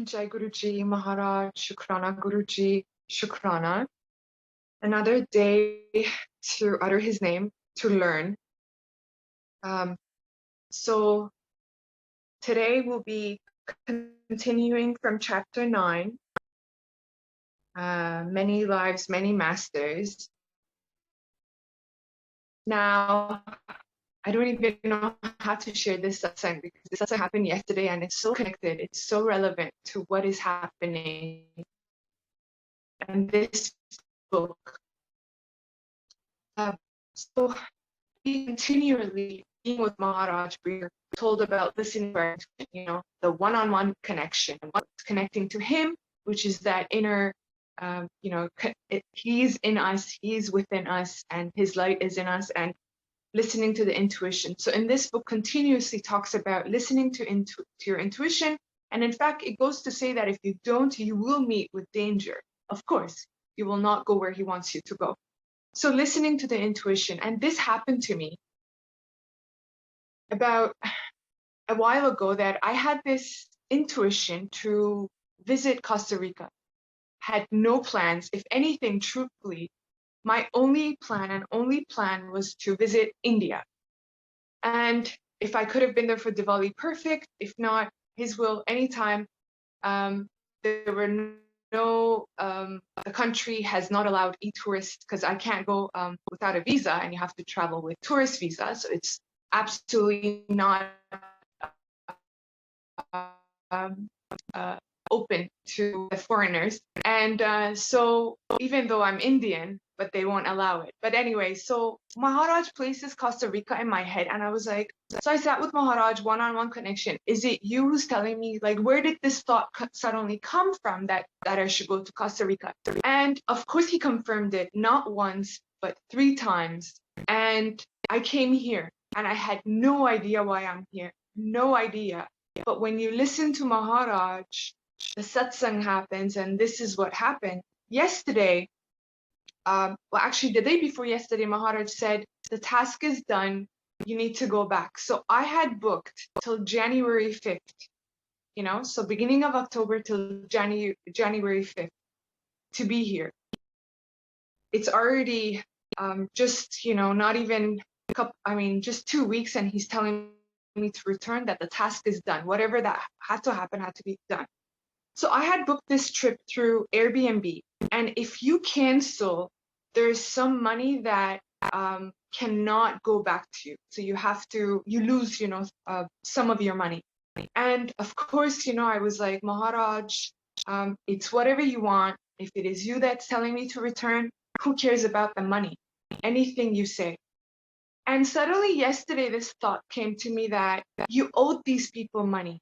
Jai Guruji, Maharaj, Shukrana Guruji, Shukrana. Another day to utter his name, to learn. Um, so today we'll be continuing from chapter 9, Many Lives, Many Masters. Now, I don't even know how to share this satsang because this satsang happened yesterday and it's so connected, it's so relevant to what is happening. And this book. So continually being with Maharaj, we're told about listening, the one-on-one connection, what's connecting to him, which is that inner, he's in us, he's within us, and his light is in us, and listening to the intuition. So in this book continuously talks about listening to your intuition. And in fact, it goes to say that if you don't, you will meet with danger. Of course, you will not go where he wants you to go. So listening to the intuition, and this happened to me about a while ago, that I had this intuition to visit Costa Rica. Had no plans. If anything, truthfully, my only plan was to visit India. And if I could have been there for Diwali, perfect. If not, his will, anytime. There were no, the country has not allowed e-tourists because I can't go without a visa, and you have to travel with tourist visa. So it's absolutely not open to the foreigners. And so even though I'm Indian, but they won't allow it. But anyway, so Maharaj places Costa Rica in my head, and I was like, so I sat with Maharaj, one-on-one connection. Is it you who's telling me, like, where did this thought suddenly come from that I should go to Costa Rica? And of course he confirmed it, not once, but 3 times. And I came here, and I had no idea why I'm here, no idea. But when you listen to Maharaj, the satsang happens, and this is what happened. Yesterday, actually the day before yesterday, Maharaj said, the task is done, you need to go back. So I had booked till January 5th, so beginning of October till January 5th to be here. It's already just, not even just 2 weeks, and he's telling me to return, that the task is done. Whatever that had to happen had to be done. So I had booked this trip through Airbnb, and if you cancel, there's some money that cannot go back to you. So you lose, some of your money. And of course, I was like, Maharaj, it's whatever you want. If it is you that's telling me to return, who cares about the money? Anything you say. And suddenly yesterday, this thought came to me that you owed these people money.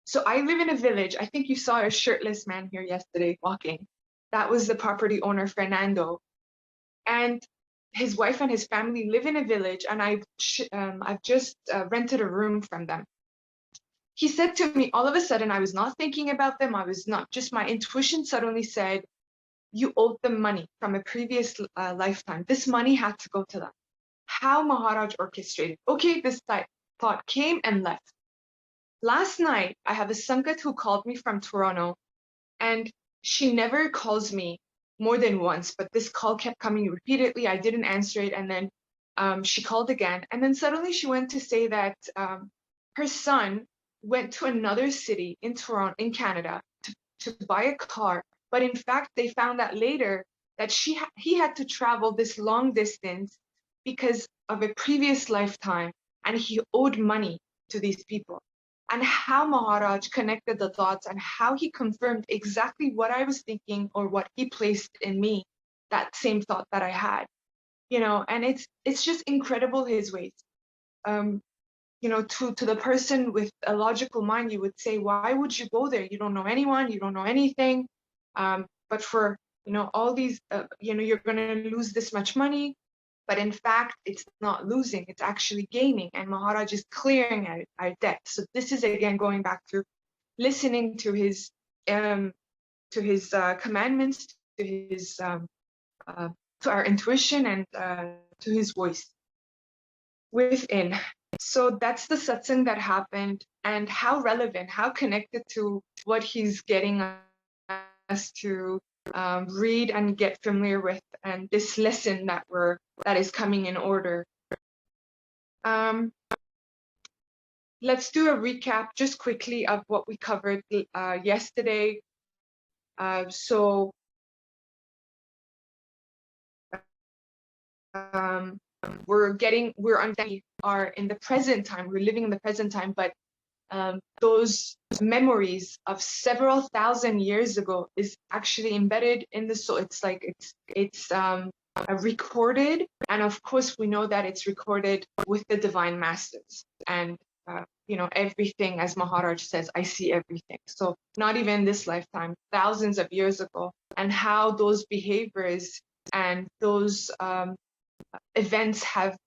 So I live in a village. I think you saw a shirtless man here yesterday walking. That was the property owner, Fernando. And his wife and his family live in a village, and I've just rented a room from them. He said to me, all of a sudden, I was not thinking about them. I was not, just my intuition suddenly said, you owed them money from a previous lifetime. This money had to go to them. How Maharaj orchestrated. Okay, this thought came and left. Last night, I have a Sangat who called me from Toronto, and she never calls me more than once, but this call kept coming repeatedly. I didn't answer it, and then she called again. And then suddenly she went to say that her son went to another city in Toronto, in Canada, to buy a car. But in fact, they found out later that he had to travel this long distance because of a previous lifetime, and he owed money to these people. And how Maharaj connected the dots, and how he confirmed exactly what I was thinking, or what he placed in me, that same thought that I had, and it's just incredible, his ways. To the person with a logical mind, you would say, why would you go there? You don't know anyone, you don't know anything. But for, all these, you're going to lose this much money. But in fact, it's not losing, it's actually gaining. And Maharaj is clearing our debt. So this is, again, going back to listening to his commandments, to our intuition, and to his voice within. So that's the satsang that happened, and how relevant, how connected to what he's getting us to read and get familiar with, and this lesson that is coming in order. Let's do a recap just quickly of what we covered yesterday. So we are in the present time, we're living in the present time, but those memories of several thousand years ago is actually embedded in the soul. It's like it's recorded, and of course we know that it's recorded with the divine masters, and everything, as Maharaj says, I see everything. So not even this lifetime, thousands of years ago, and how those behaviors and those events have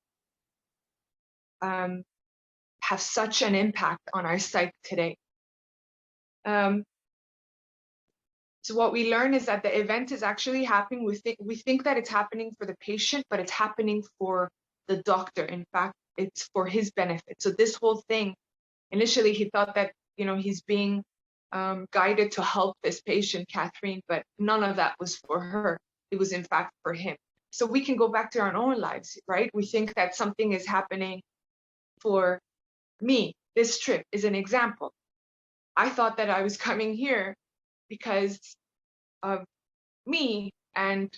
such an impact on our psyche today. So what we learn is that the event is actually happening. We think that it's happening for the patient, but it's happening for the doctor. In fact, it's for his benefit. So this whole thing, initially he thought that he's being guided to help this patient, Catherine, but none of that was for her. It was in fact for him. So we can go back to our own lives, right? We think that something is happening for me. This trip is an example. I thought that I was coming here because of me and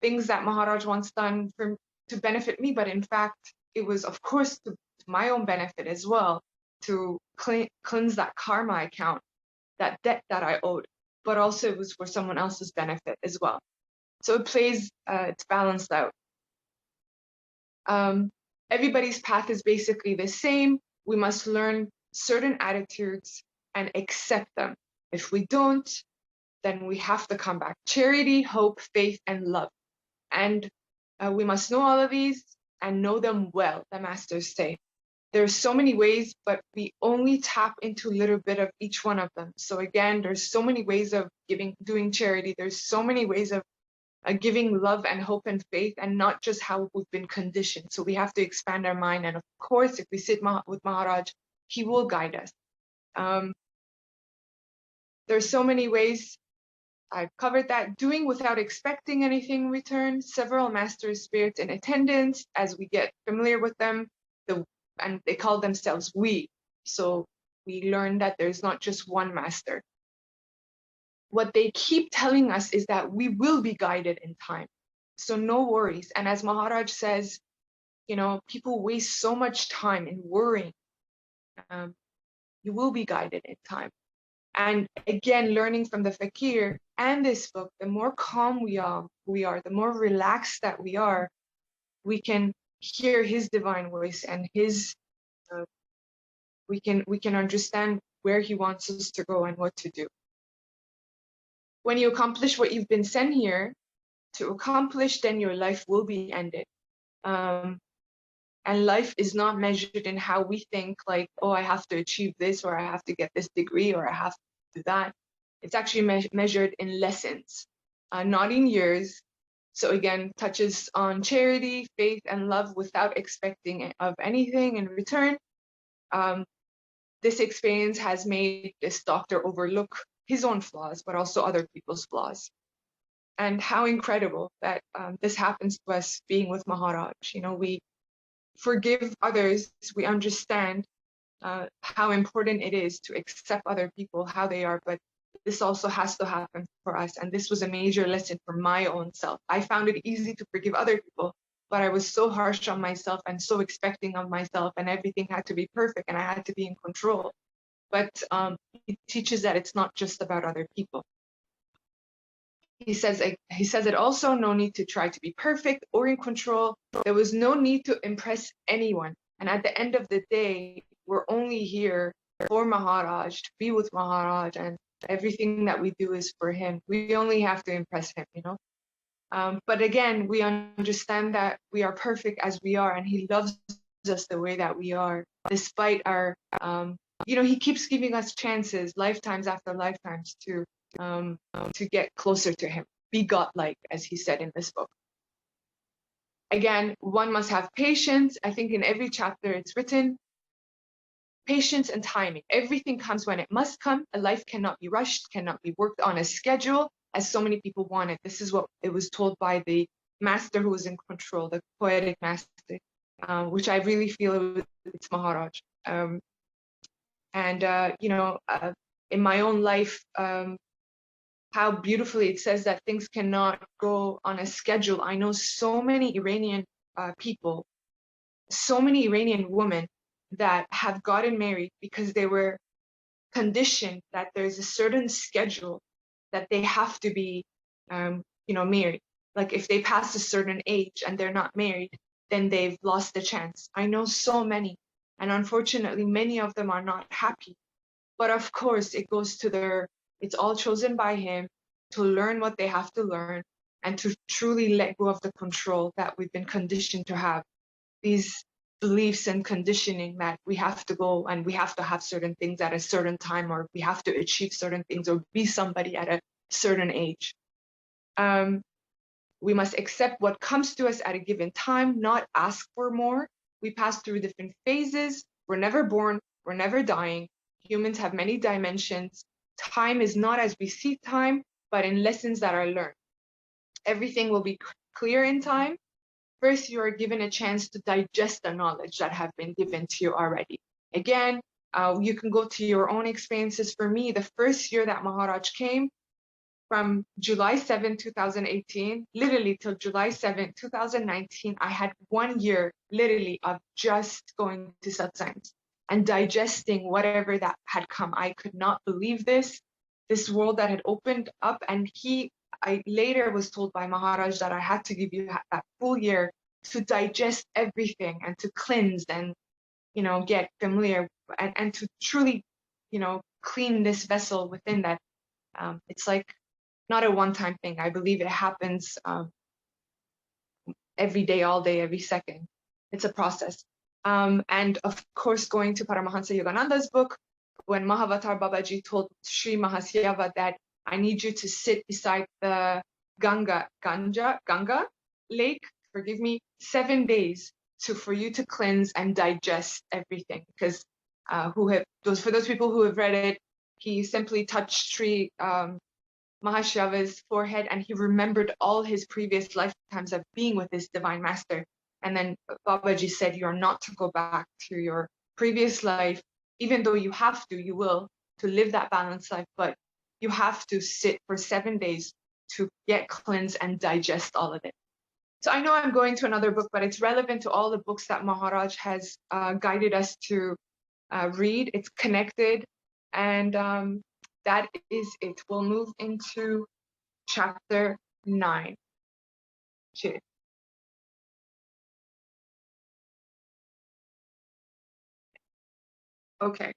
things that Maharaj wants done to benefit me, but in fact it was, of course, to my own benefit as well, to cleanse that karma account, that debt that I owed, but also it was for someone else's benefit as well. So it's balanced out. Everybody's path is basically the same. We must learn certain attitudes and accept them. If we don't, then we have to come back. Charity, hope, faith, and love. And we must know all of these and know them well, the masters say. There are so many ways, but we only tap into a little bit of each one of them. So again, there's so many ways of doing charity. There's so many ways of giving love and hope and faith, and not just how we've been conditioned. So we have to expand our mind. And of course, if we sit with Maharaj, he will guide us. There's so many ways. I've covered that. Doing without expecting anything in return. Several master spirits in attendance as we get familiar with them. And they call themselves we. So we learn that there's not just one master. What they keep telling us is that we will be guided in time. So no worries. And as Maharaj says, people waste so much time in worrying. You will be guided in time. And again, learning from the fakir and this book, the more calm we are, the more relaxed that we are, we can hear his divine voice and his we can understand where he wants us to go and what to do. When you accomplish what you've been sent here to accomplish, then your life will be ended. And life is not measured in how we think, like, oh, I have to achieve this, or I have to get this degree, or I have to do that. It's actually measured in lessons, not in years. So again, touches on charity, faith, and love without expecting of anything in return. This experience has made this doctor overlook his own flaws, but also other people's flaws. And how incredible that this happens to us being with Maharaj. We forgive others, we understand how important it is to accept other people, how they are, but this also has to happen for us. And this was a major lesson for my own self. I found it easy to forgive other people, but I was so harsh on myself and so expecting of myself, and everything had to be perfect and I had to be in control. But it teaches that it's not just about other people. He says it also, no need to try to be perfect or in control. There was no need to impress anyone. And at the end of the day, we're only here for Maharaj, to be with Maharaj, and everything that we do is for him. We only have to impress him, But again, we understand that we are perfect as we are, and he loves us the way that we are, despite our, he keeps giving us chances, lifetimes after lifetimes, to get closer to him, be godlike, as he said in this book. Again, one must have patience. I think in every chapter it's written, patience and timing. Everything comes when it must come. A life cannot be rushed, cannot be worked on a schedule, as so many people want it. This is what it was told by the master who was in control, the poetic master, which I really feel it's Maharaj. In my own life, how beautifully it says that things cannot go on a schedule. I know so many Iranian people, so many Iranian women that have gotten married because they were conditioned that there's a certain schedule that they have to be, married. Like if they pass a certain age and they're not married, then they've lost the chance. I know so many, and unfortunately, many of them are not happy. But of course, it's all chosen by him to learn what they have to learn and to truly let go of the control that we've been conditioned to have. These beliefs and conditioning that we have to go and we have to have certain things at a certain time, or we have to achieve certain things or be somebody at a certain age. We must accept what comes to us at a given time, not ask for more. We pass through different phases. We're never born, we're never dying. Humans have many dimensions. Time is not as we see time, but in lessons that are learned. Everything will be clear in time. First, you are given a chance to digest the knowledge that have been given to you already. Again, you can go to your own experiences. For me, the first year that Maharaj came, from July 7, 2018, literally till July 7, 2019, I had 1 year literally of just going to satsangs and digesting whatever that had come. I could not believe this world that had opened up. And I later was told by Maharaj that I had to give you that full year to digest everything and to cleanse and, get familiar and to truly, clean this vessel within that. It's like not a one-time thing. I believe it happens every day, all day, every second. It's a process. And of course, going to Paramahansa Yogananda's book, when Mahavatar Babaji told Sri Mahasyava that I need you to sit beside the Ganga lake, forgive me, 7 days for you to cleanse and digest everything. Because for those people who have read it, he simply touched Sri Mahashava's forehead and he remembered all his previous lifetimes of being with this divine master. And then Babaji said, you're not to go back to your previous life, even though you have to, you will, to live that balanced life, but you have to sit for 7 days to get cleansed and digest all of it. So I know I'm going to another book, but it's relevant to all the books that Maharaj has guided us to read. It's connected, and that is it. We'll move into chapter 9. Okay.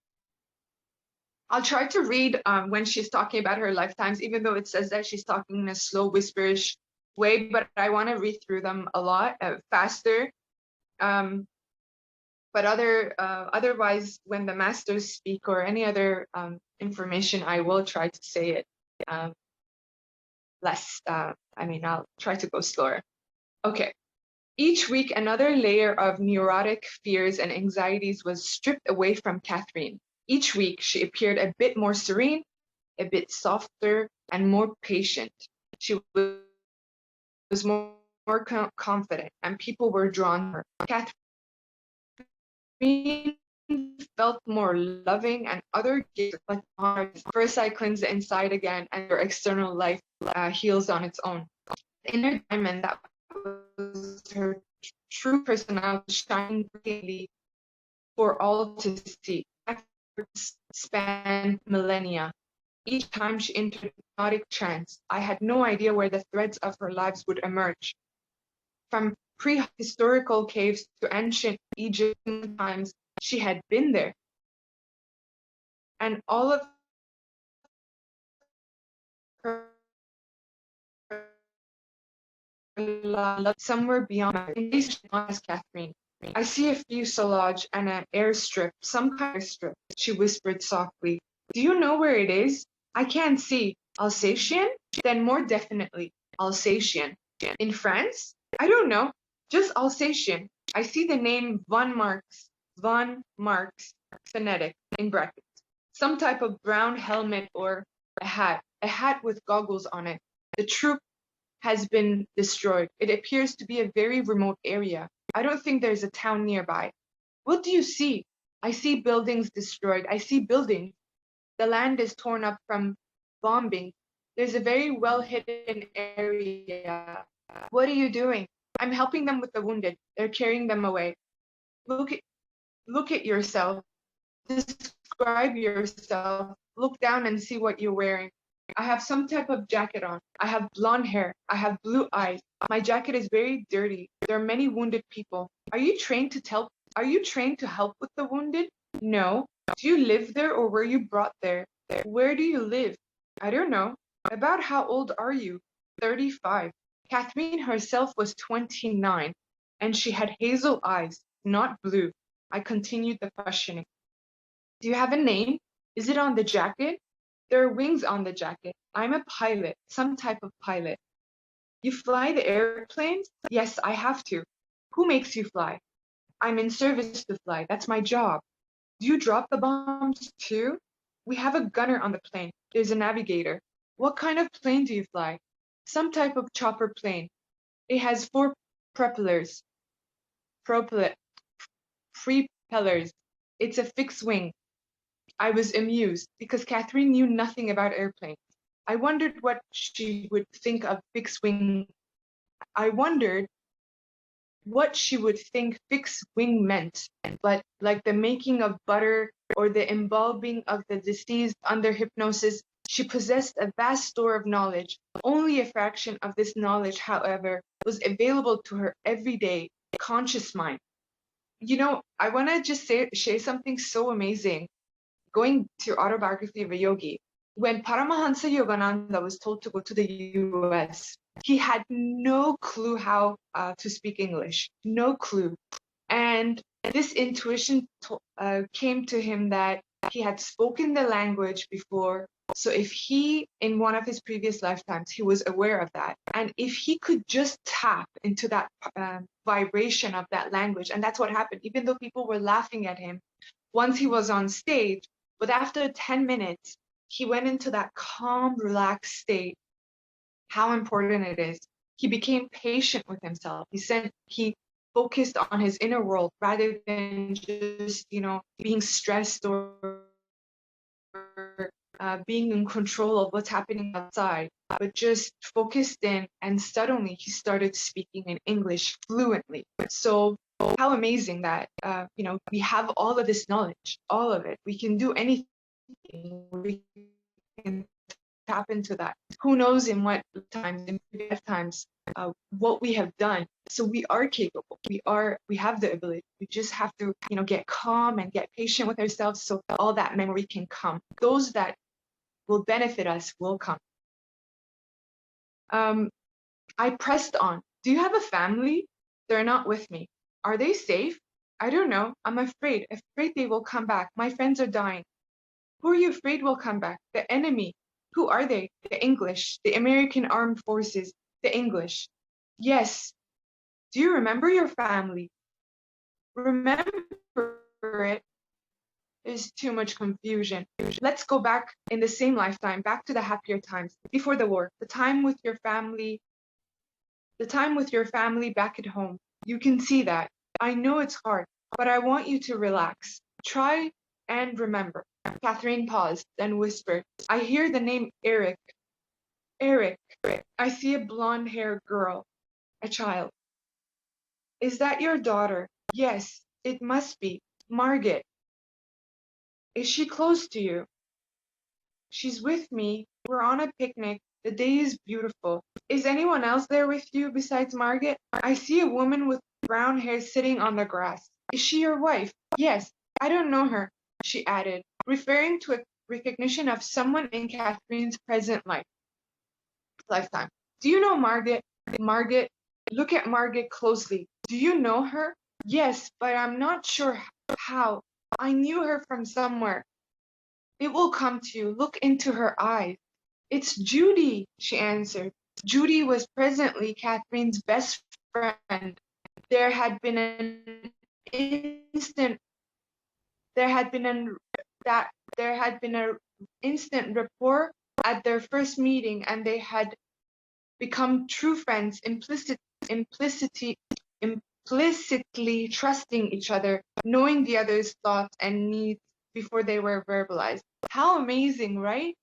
I'll try to read when she's talking about her lifetimes, even though it says that she's talking in a slow, whisperish way, but I want to read through them a lot faster. But otherwise, when the masters speak or any other information, I will try to say it less. I'll try to go slower. Okay. Each week, another layer of neurotic fears and anxieties was stripped away from Catherine. Each week, she appeared a bit more serene, a bit softer, and more patient. She was more confident, and people were drawn to her. Catherine felt more loving, and other gifts like heart. First, I cleanse the inside again, and your external life heals on its own. The inner diamond that was her true personality shining brilliantly for all to see. Spanned millennia. Each time she entered hypnotic trance, I had no idea where the threads of her lives would emerge. From prehistorical caves to ancient Egyptian times, she had been there. And all of her love somewhere beyond my Catherine. I see a fuselage and an airstrip, some kind of strip, she whispered softly. Do you know where it is? I can't see. Alsatian? Then more definitely, Alsatian. In France? I don't know. Just Alsatian. I see the name Von Marx. Von Marx. phonetic, in brackets. Some type of brown helmet or a hat with goggles on it. The troop has been destroyed. It appears to be a very remote area. I don't think there's a town nearby. What do you see? I see buildings destroyed. I see buildings. The land is torn up from bombing. There's a very well hidden area. What are you doing? I'm helping them with the wounded. They're carrying them away. Look at look at yourself. Describe yourself. Look down and see what you're wearing. I have some type of jacket on. I have blonde hair. I have blue eyes. My jacket is very dirty. There are many wounded people. Are you trained to help with the wounded? No. Do you live there or were you brought there? Where do you live? I don't know. About how old are you? 35. Catherine herself was 29, and she had hazel eyes, not blue. I continued the questioning. Do you have a name? Is it on the jacket? There are wings on the jacket. I'm a pilot, some type of pilot. You fly the airplanes? Yes, I have to. Who makes you fly? I'm in service to fly. That's my job. Do you drop the bombs too? We have a gunner on the plane. There's a navigator. What kind of plane do you fly? Some type of chopper plane. It has 4 propellers. Propellet. Propellers. It's a fixed wing. I was amused because Catherine knew nothing about airplanes. I wondered what she would think of fixed wing. I wondered what she would think fixed wing meant, but like the making of butter or the embalming of the deceased under hypnosis, she possessed a vast store of knowledge. Only a fraction of this knowledge, however, was available to her everyday conscious mind. I want to just share something so amazing. Going to Autobiography of a Yogi, when Paramahansa Yogananda was told to go to the US, he had no clue how to speak English, no clue. And this intuition came to him that he had spoken the language before. So if he, in one of his previous lifetimes, he was aware of that. And if he could just tap into that vibration of that language, and that's what happened, even though people were laughing at him, once he was on stage, but after 10 minutes, he went into that calm, relaxed state. How important it is. He became patient with himself. He focused on his inner world rather than just, being stressed or being in control of what's happening outside, but just focused in, and suddenly he started speaking in English fluently. So how amazing that, we have all of this knowledge, all of it. We can do anything. We can tap into that. Who knows in what lifetimes, what we have done. So we are capable. We have the ability. We just have to, get calm and get patient with ourselves so all that memory can come. Those that will benefit us will come. I pressed on. Do you have a family? They're not with me. Are they safe? I don't know. I'm afraid they will come back. My friends are dying. Who are you afraid will come back? The enemy. Who are they? The English, the American Armed Forces, the English. Yes. Do you remember your family? Remember it? There's too much confusion. Let's go back in the same lifetime, back to the happier times, before the war, the time with your family back at home. You can see that. I know it's hard, but I want you to relax. Try and remember. Catherine paused, then whispered, I hear the name Eric. Eric. I see a blonde-haired girl, a child. Is that your daughter? Yes, it must be. Margaret. Is she close to you? She's with me. We're on a picnic. The day is beautiful. Is anyone else there with you besides Margaret? I see a woman with brown hair sitting on the grass. Is she your wife? Yes. I don't know her, she added, referring to a recognition of someone in Catherine's present lifetime. Do you know Margaret? Margaret, look at Margaret closely. Do you know her? Yes, but I'm not sure how. I knew her from somewhere. It will come to you. Look into her eyes. It's Judy, she answered. Judy was presently Catherine's best friend. There had been an instant there had been an that there had been a instant rapport at their first meeting, and they had become true friends, implicitly, implicitly trusting each other, knowing the other's thoughts and needs before they were verbalized. How amazing, right?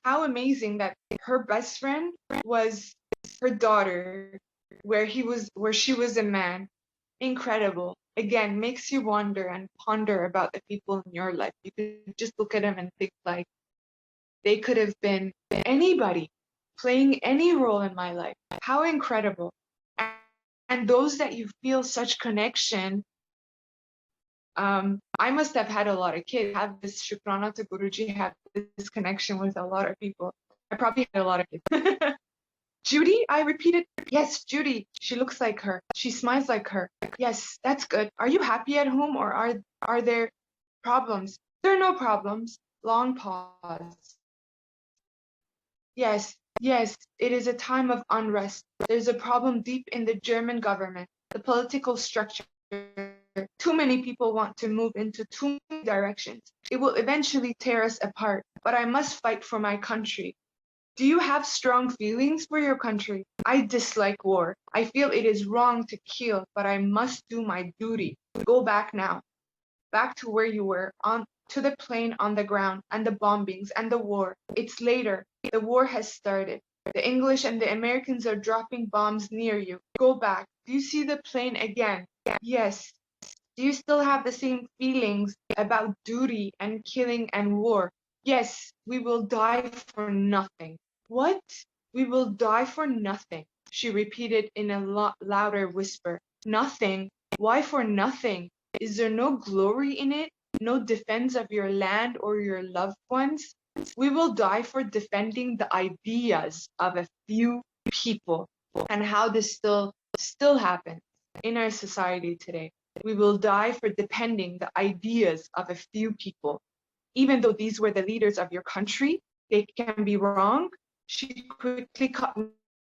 How amazing that her best friend was her daughter, where she was a man. Incredible. Again, makes you wonder and ponder about the people in your life. You could just look at them and think like they could have been anybody playing any role in my life. How incredible. And those that you feel such connection, I must have had a lot of kids. Have this Shukrana to Guruji, have this connection with a lot of people. I probably had a lot of kids. Judy, I repeated. Yes, Judy. She looks like her. She smiles like her. Yes, that's good. Are you happy at home, or are there problems? There are no problems. Long pause. Yes, yes, it is a time of unrest. There's a problem deep in the German government, the political structure. Too many people want to move into too many directions. It will eventually tear us apart, but I must fight for my country. Do you have strong feelings for your country? I dislike war. I feel it is wrong to kill, but I must do my duty. Go back now. Back to where you were, on to the plane on the ground, and the bombings, and the war. It's later. The war has started. The English and the Americans are dropping bombs near you. Go back. Do you see the plane again? Yes. Do you still have the same feelings about duty and killing and war? Yes, we will die for nothing. What? We will die for nothing, she repeated in a louder whisper. Nothing? Why for nothing? Is there no glory in it? No defense of your land or your loved ones? We will die for defending the ideas of a few people. And how this still happens in our society today. We will die for defending the ideas of a few people. Even though these were the leaders of your country, they can be wrong. She quickly cut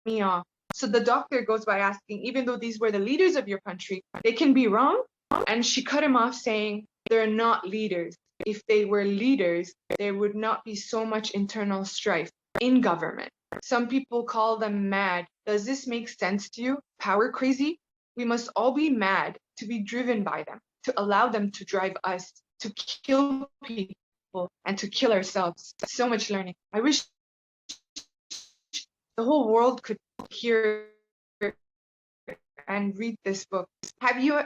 me off. So the doctor goes by asking, even though these were the leaders of your country, they can be wrong? And she cut him off saying, they're not leaders. If they were leaders, there would not be so much internal strife in government. Some people call them mad. Does this make sense to you? Power crazy? We must all be mad to be driven by them, to allow them to drive us, to kill people, and to kill ourselves. So much learning. I wish the whole world could hear and read this book. Have you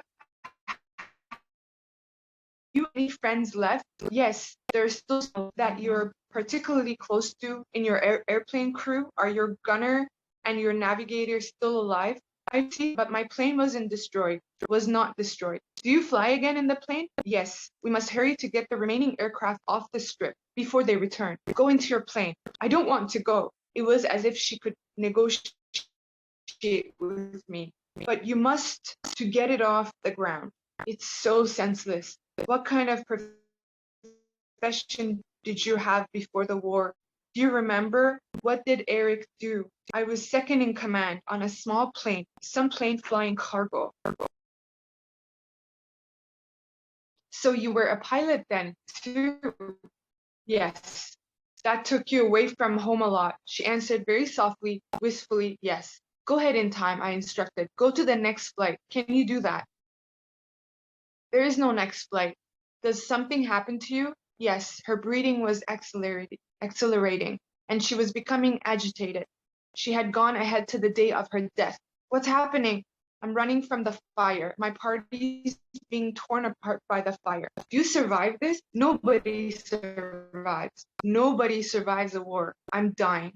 any friends left? Yes, there's still some that you're particularly close to in your airplane crew. Are your gunner and your navigator still alive? I see, but my plane wasn't destroyed. Was not destroyed. Do you fly again in the plane? Yes. We must hurry to get the remaining aircraft off the strip before they return. Go into your plane. I don't want to go. It was as if she could negotiate with me. But you must to get it off the ground. It's so senseless. What kind of profession did you have before the war? Do you remember? What did Eric do? I was second in command on a small plane, some plane flying cargo. So you were a pilot then, too? Yes. That took you away from home a lot. She answered very softly, wistfully, yes. Go ahead in time, I instructed. Go to the next flight. Can you do that? There is no next flight. Does something happen to you? Yes, her breathing was accelerating, and she was becoming agitated. She had gone ahead to the day of her death. What's happening? I'm running from the fire. My party's being torn apart by the fire. Do you survive this? Nobody survives. Nobody survives a war. I'm dying.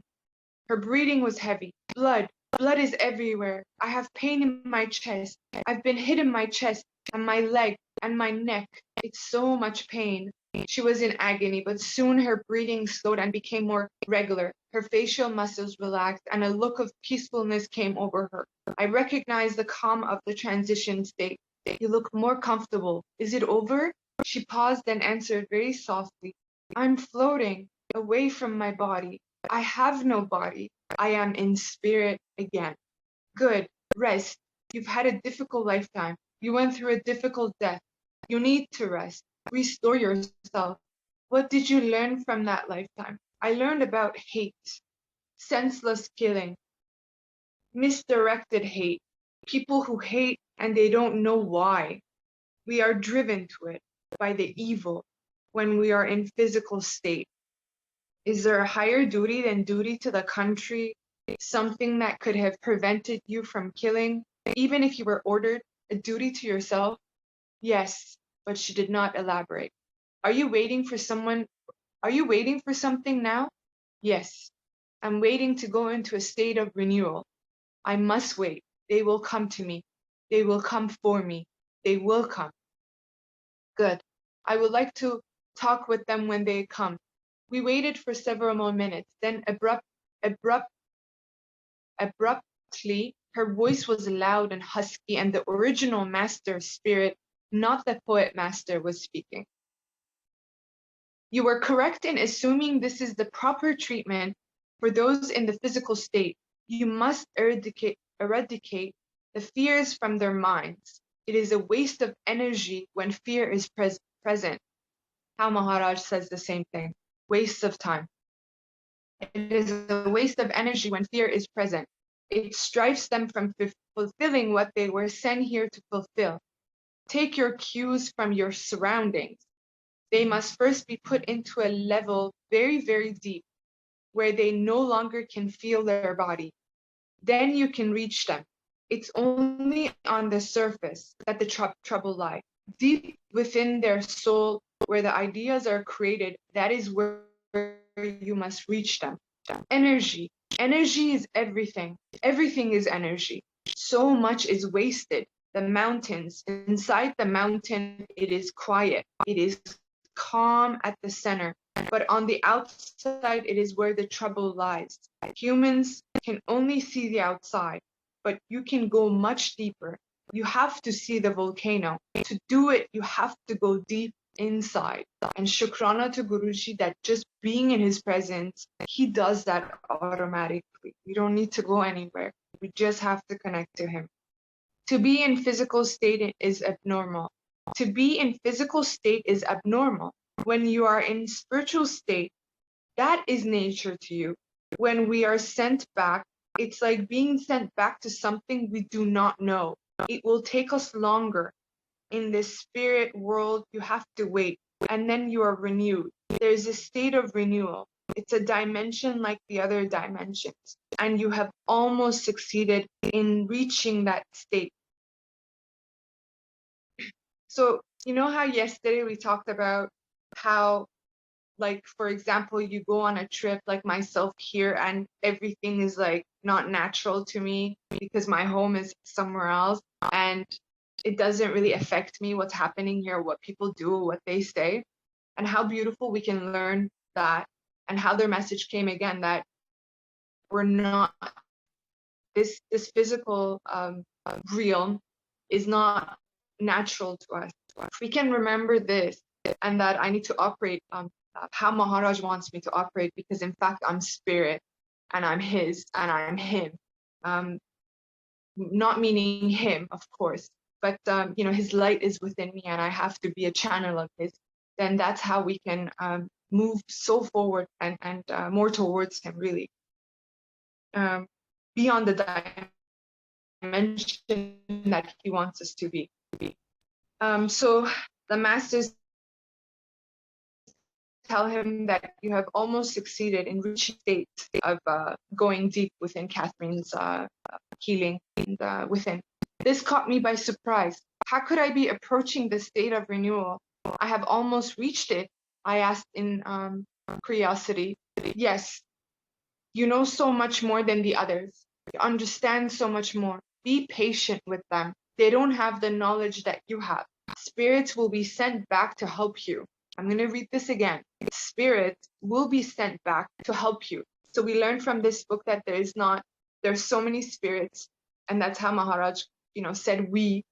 Her breathing was heavy. Blood. Blood is everywhere. I have pain in my chest. I've been hit in my chest and my leg and my neck. It's so much pain. She was in agony, but soon her breathing slowed and became more regular. Her facial muscles relaxed and a look of peacefulness came over her. I recognized the calm of the transition state. You look more comfortable. Is it over? She paused and answered very softly. I'm floating away from my body. I have no body. I am in spirit again. Good. Rest. You've had a difficult lifetime. You went through a difficult death. You need to rest. Restore yourself. What did you learn from that lifetime? I learned about hate, senseless killing, misdirected hate, people who hate and they don't know why. We are driven to it by the evil when we are in physical state. Is there a higher duty than duty to the country? Something that could have prevented you from killing, even if you were ordered, a duty to yourself? Yes, but she did not elaborate. Are you waiting for someone? Are you waiting for something now? Yes, I'm waiting to go into a state of renewal. I must wait. They will come to me. They will come for me. They will come. Good. I would like to talk with them when they come. We waited for several more minutes. Then abruptly, her voice was loud and husky, and the original master spirit, not the poet master, was speaking. You were correct in assuming this is the proper treatment for those in the physical state. You must eradicate the fears from their minds. It is a waste of energy when fear is present. How Maharaj says the same thing. Waste of time. It is a waste of energy when fear is present. It strives them from fulfilling what they were sent here to fulfill. Take your cues from your surroundings. They must first be put into a level very, very deep where they no longer can feel their body. Then you can reach them. It's only on the surface that the trouble lies. Deep within their soul, where the ideas are created, that is where you must reach them. Energy. Energy is everything. Everything is energy. So much is wasted. The mountains. Inside the mountain, it is quiet. It is calm at the center. But on the outside, it is where the trouble lies. Humans can only see the outside, but you can go much deeper. You have to see the volcano. To do it, you have to go deep inside. And Shukrana to Guruji that just being in his presence, he does that automatically. We don't need to go anywhere. We just have to connect to him. To be in physical state is abnormal. To be in physical state is abnormal. When you are in spiritual state, that is nature to you. When we are sent back, it's like being sent back to something we do not know. It will take us longer. In this spirit world, you have to wait, and then you are renewed. There's a state of renewal. It's a dimension like the other dimensions, and you have almost succeeded in reaching that state. So, you know how yesterday we talked about how, like, for example, you go on a trip like myself here and everything is like not natural to me because my home is somewhere else and it doesn't really affect me what's happening here, what people do, what they say, and how beautiful we can learn that, and how their message came again that we're not, this physical realm is not natural to us. If we can remember this, and that I need to operate how Maharaj wants me to operate, because in fact I'm spirit and I'm his and I'm him. Not meaning him, of course, but you know, his light is within me and I have to be a channel of his. Then that's how we can move so forward and more towards him, really. Beyond the dimension that he wants us to be. So the masters tell him that you have almost succeeded in reaching state of going deep within Catherine's healing and within. This caught me by surprise. How could I be approaching the state of renewal? I have almost reached it, I asked in curiosity. Yes, you know so much more than the others. You understand so much more. Be patient with them. They don't have the knowledge that you have. Spirits will be sent back to help you. I'm going to read this again. Spirits will be sent back to help you. So we learned from this book that there's so many spirits, and that's how Maharaj, you know, said we.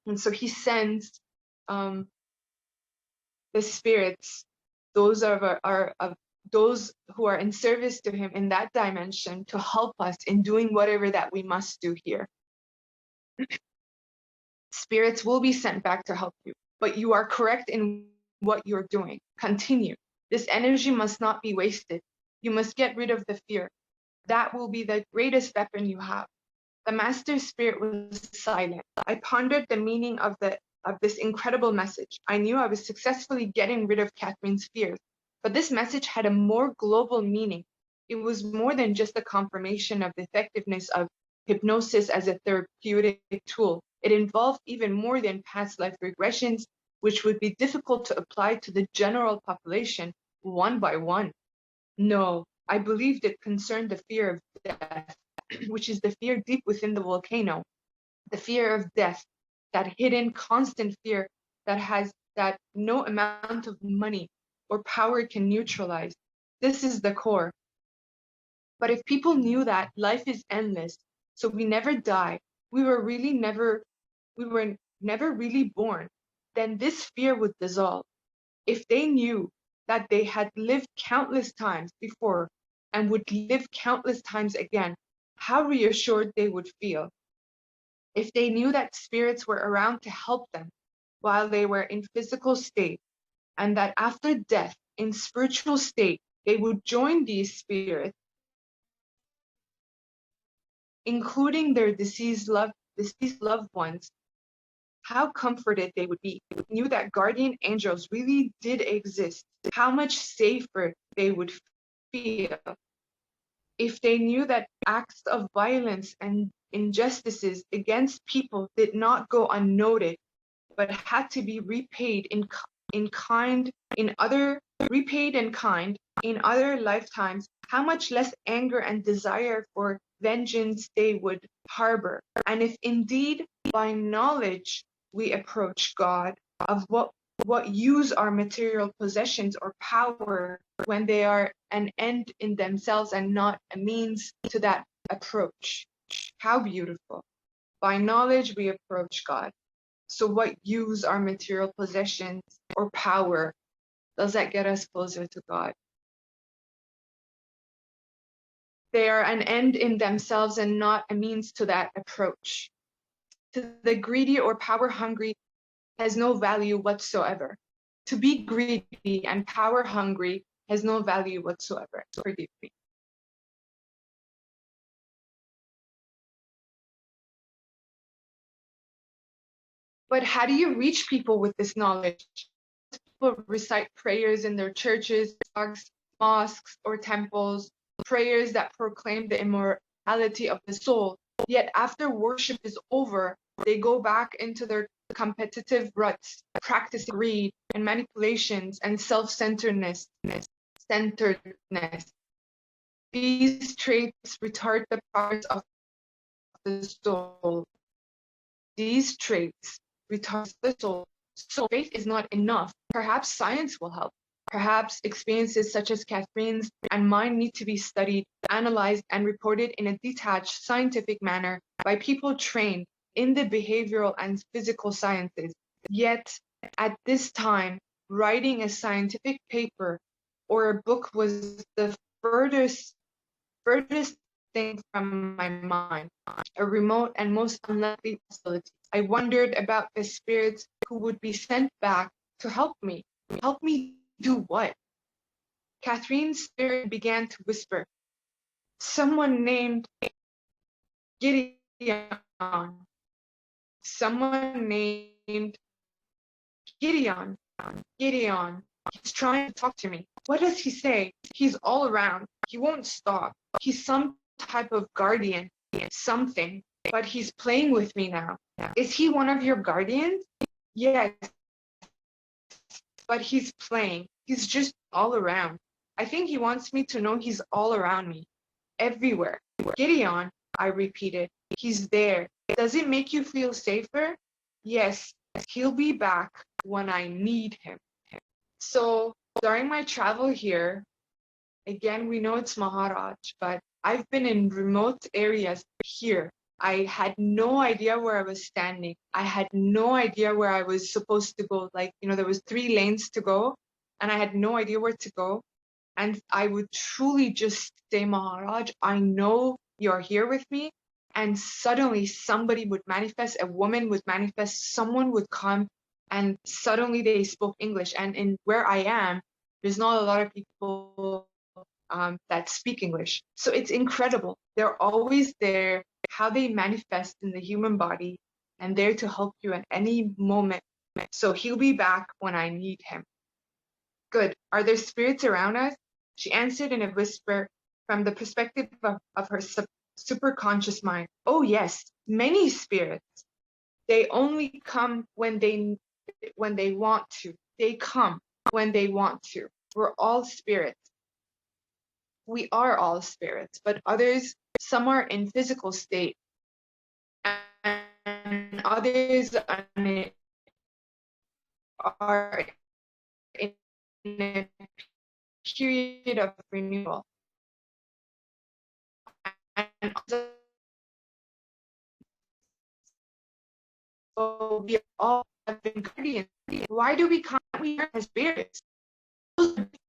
And so he sends the spirits, those those who are in service to him in that dimension, to help us in doing whatever that we must do here. Spirits will be sent back to help you, but you are correct in what you're doing. Continue. This energy must not be wasted. You must get rid of the fear. That will be the greatest weapon you have. The master spirit was silent. I pondered the meaning of this incredible message. I knew I was successfully getting rid of Catherine's fears, but this message had a more global meaning. It was more than just a confirmation of the effectiveness of hypnosis as a therapeutic tool. It involved even more than past life regressions, which would be difficult to apply to the general population one by one. No, I believed it concerned the fear of death, which is the fear deep within the volcano, the fear of death, that hidden constant fear that no amount of money or power can neutralize. This is the core. But if people knew that life is endless, so we never die, we were never really born, then this fear would dissolve. If they knew that they had lived countless times before and would live countless times again, how reassured they would feel. If they knew that spirits were around to help them while they were in physical state, and that after death, in spiritual state, they would join these spirits, including their deceased loved ones, how comforted they would be. They knew that guardian angels really did exist, how much safer they would feel. If they knew that acts of violence and injustices against people did not go unnoted, but had to be repaid in kind in other lifetimes, how much less anger and desire for vengeance they would harbor. And if indeed by knowledge we approach God, of what use our material possessions or power when they are an end in themselves and not a means to that approach. How beautiful. By knowledge we approach God. So what use our material possessions or power? Does that get us closer to God? They are an end in themselves and not a means to that approach. To the greedy or power hungry has no value whatsoever. To be greedy and power hungry has no value whatsoever. Forgive me. But how do you reach people with this knowledge? People recite prayers in their churches, mosques, or temples, prayers that proclaim the immortality of the soul. Yet after worship is over, they go back into their competitive ruts, practicing greed and manipulations and self-centeredness. These traits retard the progress of the soul. These traits retard the soul. So faith is not enough. Perhaps science will help. Perhaps experiences such as Catherine's and mine need to be studied, analyzed, and reported in a detached, scientific manner by people trained in the behavioral and physical sciences. Yet, at this time, writing a scientific paper or a book was the furthest thing from my mind, a remote and most unlikely possibility. I wondered about the spirits who would be sent back to help me. Help me do what? Catherine's spirit began to whisper. Someone named Gideon. Someone named Gideon. Gideon. He's trying to talk to me. What does he say? He's all around. He won't stop. He's some type of guardian, something, but he's playing with me now. Is he one of your guardians? Yes, but he's playing. He's just all around. I think he wants me to know he's all around me, everywhere. Gideon, I repeated. He's there. Does it make you feel safer? Yes, he'll be back when I need him. So during my travel here, again, we know it's Maharaj, but I've been in remote areas here. I had no idea where I was standing. I had no idea where I was supposed to go. Like, there was 3 lanes to go and I had no idea where to go. And I would truly just say, Maharaj, I know you're here with me. And suddenly somebody would manifest, a woman would manifest, someone would come and suddenly they spoke English. And in where I am, there's not a lot of people that speak English. So it's incredible. They're always there, how they manifest in the human body, and there to help you at any moment. So he'll be back when I need him. Good. Are there spirits around us? She answered in a whisper from the perspective of her superconscious mind. Oh yes, many spirits. They only come when they want to. They come when they want to. We're all spirits. We are all spirits, but others, some are in physical state, and others are in a period of renewal. And so we all have been guardians. Why do we can't we learn as spirits?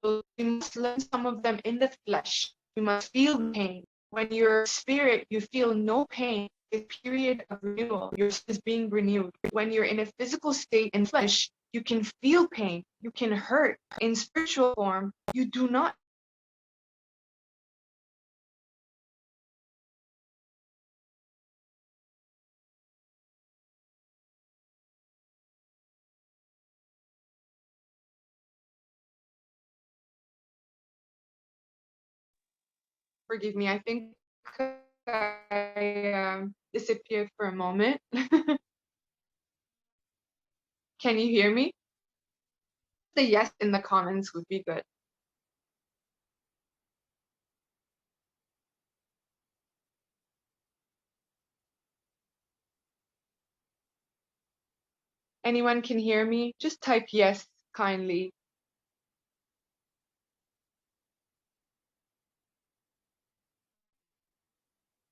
We must learn some of them in the flesh. We must feel pain. When you're spirit, you feel no pain. A period of renewal. Your soul is being renewed. When you're in a physical state in flesh, you can feel pain. You can hurt. In spiritual form, you do not. Forgive me. I think I disappeared for a moment. Can you hear me? The yes in the comments would be good. Anyone can hear me? Just type yes kindly.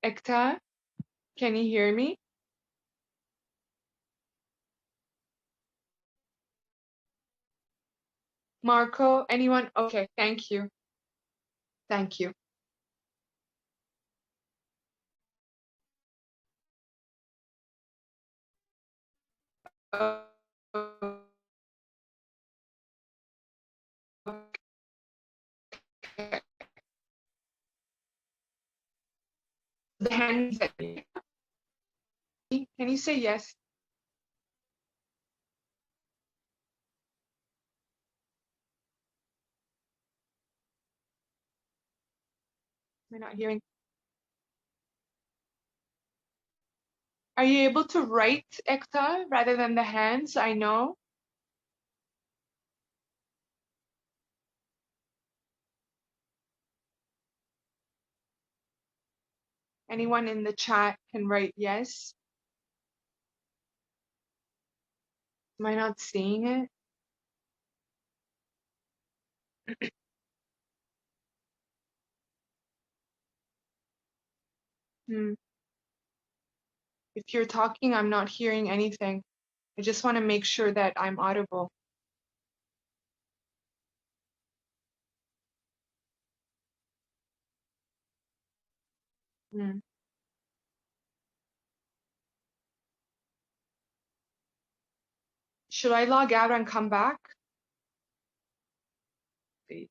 Ekta, can you hear me? Marco, anyone? Okay, thank you. Thank you. Okay. The hands. Can you say yes? We're not hearing. Are you able to write, Ekta, rather than the hands? I know. Anyone in the chat can write yes. Am I not seeing it? Hmm. If you're talking, I'm not hearing anything. I just want to make sure that I'm audible. Hmm. Should I log out and come back? Wait.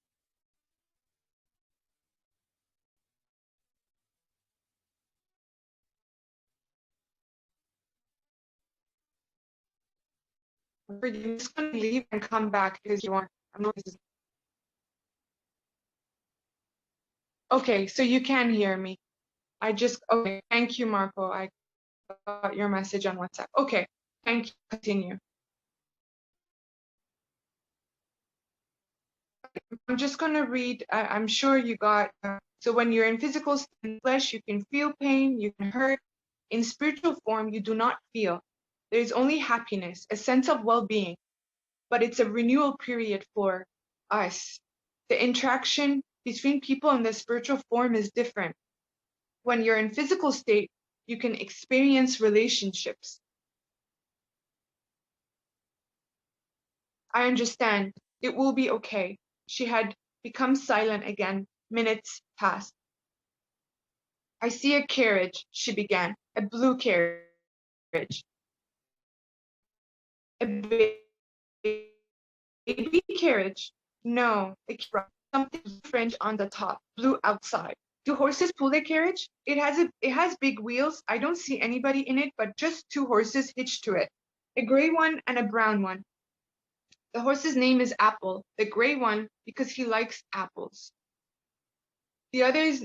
You're just going to leave and come back because you want. I'm not. Okay, so you can hear me. Okay, thank you, Marco. I got your message on WhatsApp. Okay, thank you. Continue. I'm just going to read. I'm sure you got. So when you're in physical flesh, you can feel pain, you can hurt. In spiritual form, you do not feel. There is only happiness, a sense of well-being, but it's a renewal period for us. The interaction between people in the spiritual form is different. When you're in physical state, you can experience relationships. I understand. It will be okay. She had become silent again. Minutes passed. I see a carriage, she began. A blue carriage. A baby carriage. No, something French on the top, blue outside. Do horses pull their carriage? It has big wheels. I don't see anybody in it, but just two horses hitched to it. A gray one and a brown one. The horse's name is Apple. The gray one because he likes apples. The others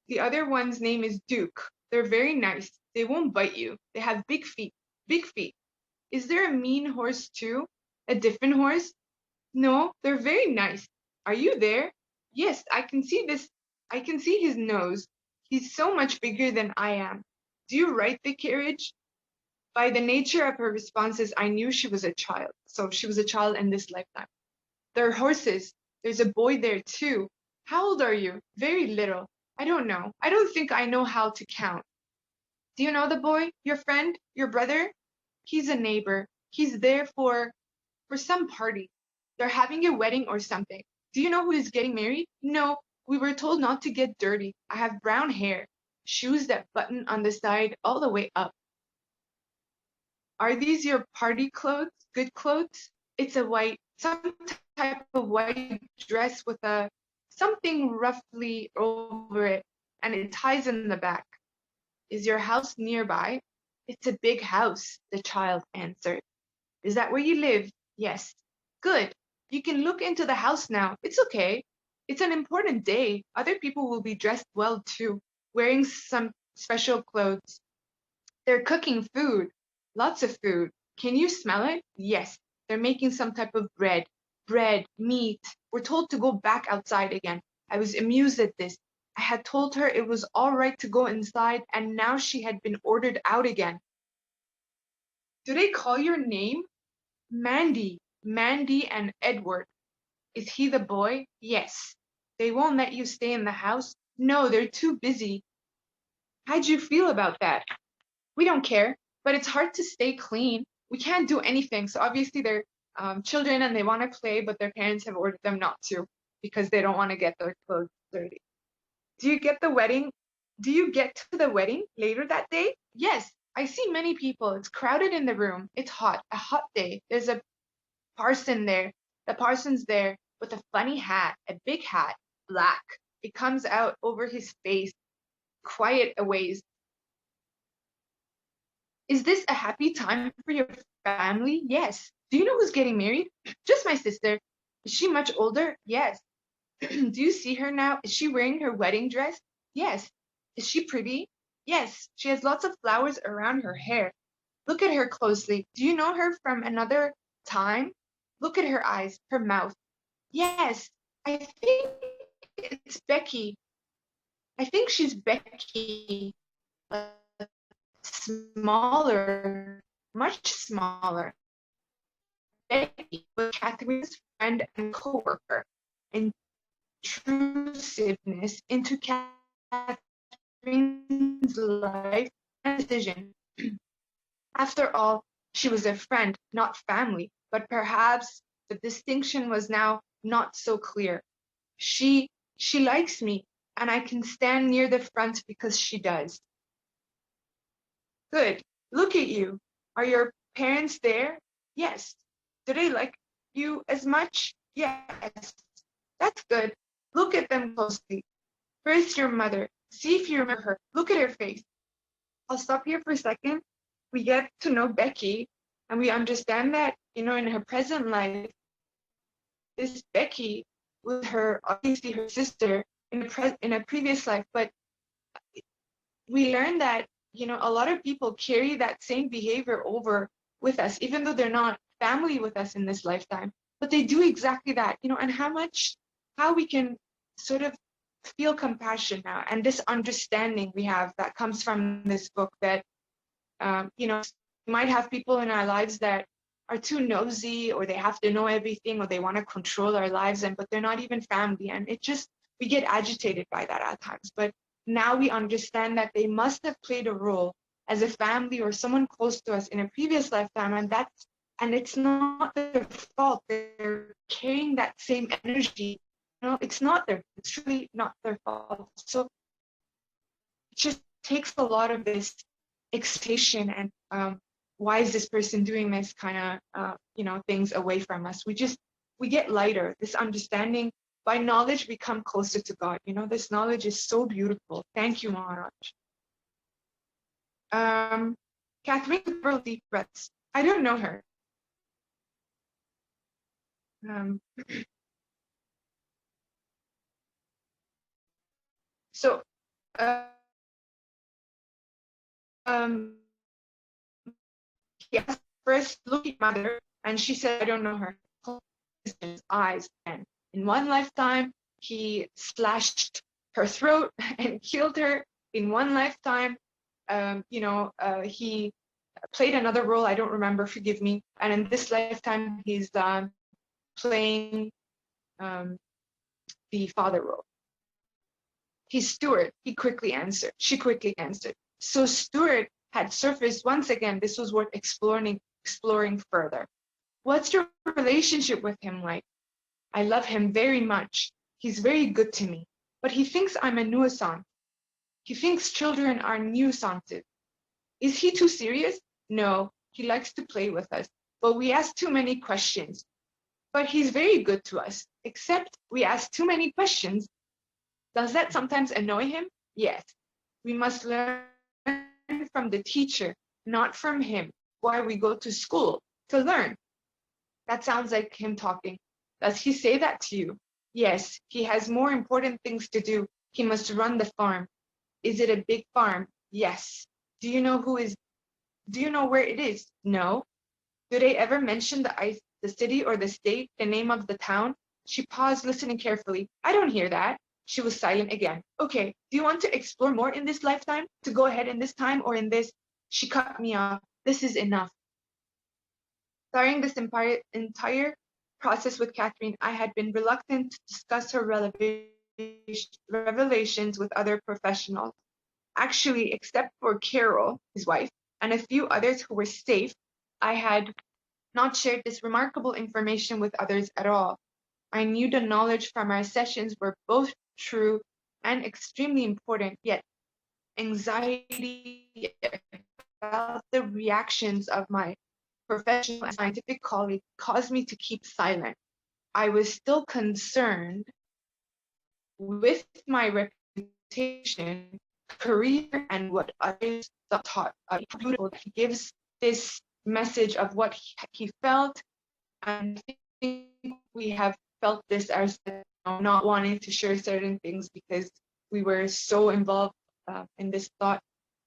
the other one's name is Duke. They're very nice. They won't bite you. They have big feet. Big feet. Is there a mean horse too? A different horse? No, they're very nice. Are you there? Yes, I can see this. I can see his nose. He's so much bigger than I am. Do you ride the carriage? By the nature of her responses, I knew she was a child. So she was a child in this lifetime. There are horses. There's a boy there too. How old are you? Very little. I don't know. I don't think I know how to count. Do you know the boy? Your friend? Your brother? He's a neighbor. He's there for some party. They're having a wedding or something. Do you know who is getting married? No, we were told not to get dirty. I have brown hair, shoes that button on the side all the way up. Are these your party clothes? Good clothes? It's some type of white dress with a something roughly over it, and it ties in the back. Is your house nearby? It's a big house, the child answered. Is that where you live? Yes. Good. You can look into the house now. It's okay. It's an important day. Other people will be dressed well too, wearing some special clothes. They're cooking food. Lots of food. Can you smell it? Yes. They're making some type of bread. Bread, meat. We're told to go back outside again. I was amused at this. I had told her it was all right to go inside, and now she had been ordered out again. Do they call your name? Mandy. Mandy and Edward. Is he the boy? Yes. They won't let you stay in the house? No, they're too busy. How'd you feel about that? We don't care, but it's hard to stay clean. We can't do anything. So obviously they're children and they want to play, but their parents have ordered them not to because they don't want to get their clothes dirty. Do you get the wedding? Do you get to the wedding later that day? Yes, I see many people. It's crowded in the room. It's hot, a hot day. There's a parson there. The parson's there with a funny hat, a big hat, black. It comes out over his face, quiet a ways. Is this a happy time for your family? Yes. Do you know who's getting married? Just my sister. Is she much older? Yes. Do you see her now? Is she wearing her wedding dress? Yes. Is she pretty? Yes. She has lots of flowers around her hair. Look at her closely. Do you know her from another time? Look at her eyes, her mouth. Yes. I think it's Becky. I think she's Becky. Smaller, much smaller. Becky was Catherine's friend and co-worker. Intrusiveness into Catherine's life and decision. After all, she was a friend, not family, but perhaps the distinction was now not so clear. She likes me, and I can stand near the front because she does. Good. Look at you. Are your parents there? Yes. Do they like you as much? Yes. That's good. Look at them closely. First your mother. See if you remember her. Look at her face. I'll stop here for a second. We get to know Becky, and we understand that, in her present life, this Becky was obviously her sister in a previous life, but we learned that, a lot of people carry that same behavior over with us, even though they're not family with us in this lifetime, but they do exactly that, and how we can sort of feel compassion now, and this understanding we have that comes from this book that, we might have people in our lives that are too nosy, or they have to know everything, or they want to control our lives, but they're not even family, and we get agitated by that at times. But now we understand that they must have played a role as a family or someone close to us in a previous lifetime, and it's not their fault. They're carrying that same energy. It's truly not their fault. So it just takes a lot of this excitation and why is this person doing this kind of things away from us. we get lighter. This understanding, by knowledge, we come closer to God. You know, this knowledge is so beautiful. Thank you, Maharaj. Catherine, several deep breaths. I don't know her. Um, so, uh, um, yes, first look at mother, and she said, I don't know her. His eyes, and in one lifetime, he slashed her throat and killed her. In one lifetime, he played another role. I don't remember, forgive me. And in this lifetime, he's playing the father role. He's Stuart. He quickly answered. She quickly answered. So Stuart had surfaced once again. This was worth exploring further. What's your relationship with him like? I love him very much. He's very good to me. But he thinks I'm a nuisance. He thinks children are nuisances. Is he too serious? No, he likes to play with us. But we ask too many questions. But he's very good to us, except we ask too many questions. Does that sometimes annoy him? Yes. We must learn from the teacher, not from him. Why we go to school? To learn. That sounds like him talking. Does he say that to you? Yes, he has more important things to do. He must run the farm. Is it a big farm? Yes. Do you know where it is? No. Do they ever mention the city or the state, the name of the town? She paused, listening carefully. I don't hear that. She was silent again. Okay, do you want to explore more in this lifetime? To go ahead in this time or in this? She cut me off. This is enough. During this entire process with Catherine, I had been reluctant to discuss her revelations with other professionals. Actually, except for Carol, his wife, and a few others who were safe, I had not shared this remarkable information with others at all. I knew the knowledge from our sessions were both true and extremely important, yet anxiety about the reactions of my professional and scientific colleagues caused me to keep silent. I was still concerned with my reputation, career, and what others thought. He gives this message of what he felt, and I think we have felt this ourselves, not wanting to share certain things because we were so involved in this thought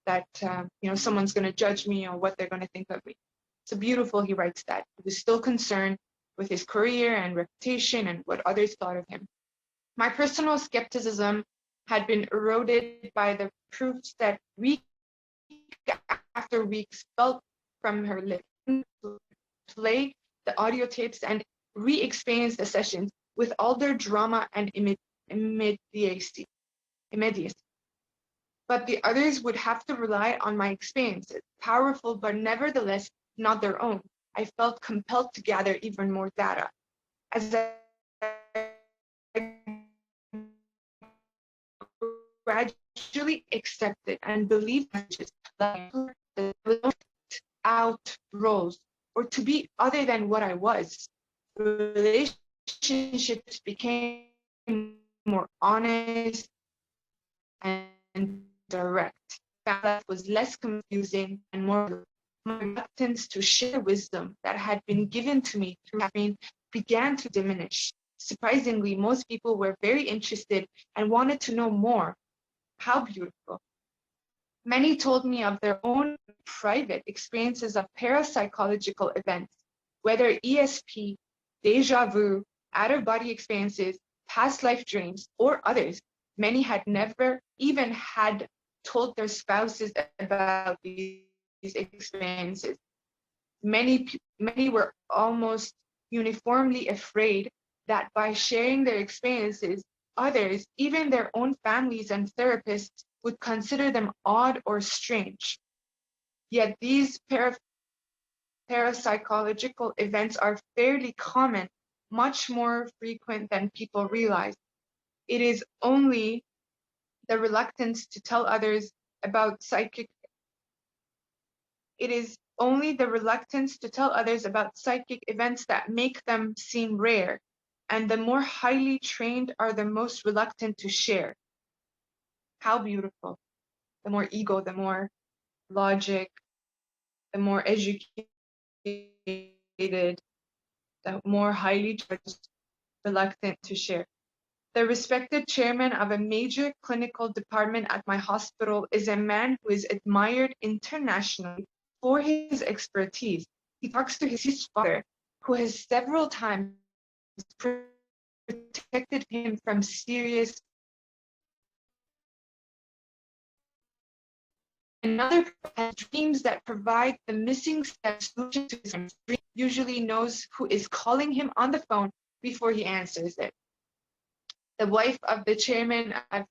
that someone's going to judge me or what they're going to think of me. So beautiful, he writes that. He was still concerned with his career and reputation and what others thought of him. My personal skepticism had been eroded by the proofs that week after week felt from her lips. Play the audio tapes and re-experience the sessions with all their drama and immediacy. But the others would have to rely on my experiences, powerful but nevertheless not their own. I felt compelled to gather even more data. As I gradually accepted and believed that out roles or to be other than what I was, relationships became more honest and direct. Life was less confusing and more. My reluctance to share wisdom that had been given to me through Catherine began to diminish. Surprisingly, most people were very interested and wanted to know more. How beautiful. Many told me of their own private experiences of parapsychological events, whether ESP, deja vu, out-of-body experiences, past life dreams, or others. Many had never even had told their spouses about these experiences. Many were almost uniformly afraid that by sharing their experiences, others, even their own families and therapists, would consider them odd or strange. Yet these parapsychological events are fairly common, much more frequent than people realize. It is only the reluctance to tell others about psychic. It is only the reluctance to tell others about psychic events that make them seem rare, and the more highly trained are the most reluctant to share. How beautiful. The more ego, the more logic, the more educated, the more highly judged, reluctant to share. The respected chairman of a major clinical department at my hospital is a man who is admired internationally for his expertise. He talks to his father, who has several times protected him from serious. Another has dreams that provide the missing step solution to his dream, usually knows who is calling him on the phone before he answers it. The wife of the chairman of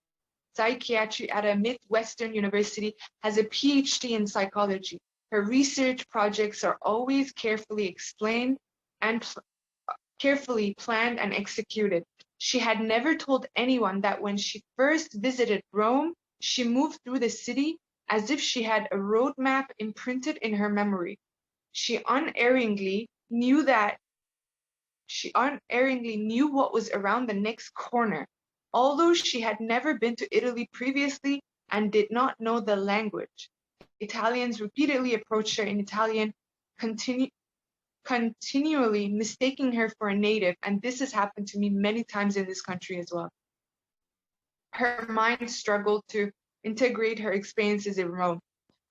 psychiatry at a Midwestern university has a PhD in psychology. Her research projects are always carefully explained and carefully planned and executed. She had never told anyone that when she first visited Rome, she moved through the city as if she had a roadmap imprinted in her memory. She unerringly knew what was around the next corner. Although she had never been to Italy previously and did not know the language, Italians repeatedly approached her in Italian, continually mistaking her for a native, and this has happened to me many times in this country as well. Her mind struggled to integrate her experiences in Rome.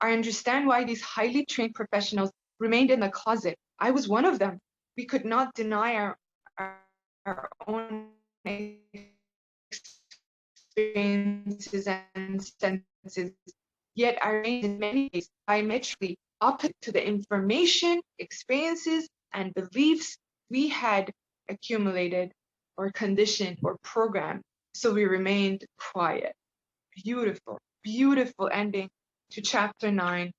I understand why these highly trained professionals remained in the closet. I was one of them. We could not deny our own experiences and senses, yet I remained in many ways diametrically opposite to the information, experiences, and beliefs we had accumulated or conditioned or programmed. So we remained quiet. Beautiful, beautiful ending to chapter 9.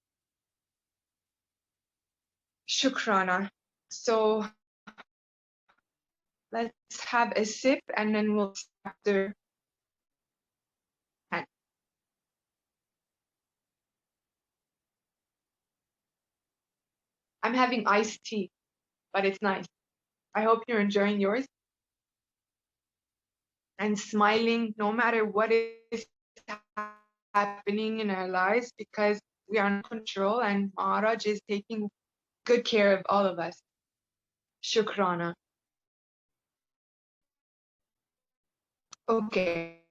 Shukrana. So let's have a sip and then we'll chapter 10. I'm having iced tea, but it's nice. I hope you're enjoying yours and smiling no matter what is happening in our lives, because we are in control and Maharaj is taking good care of all of us. Shukrana. Okay.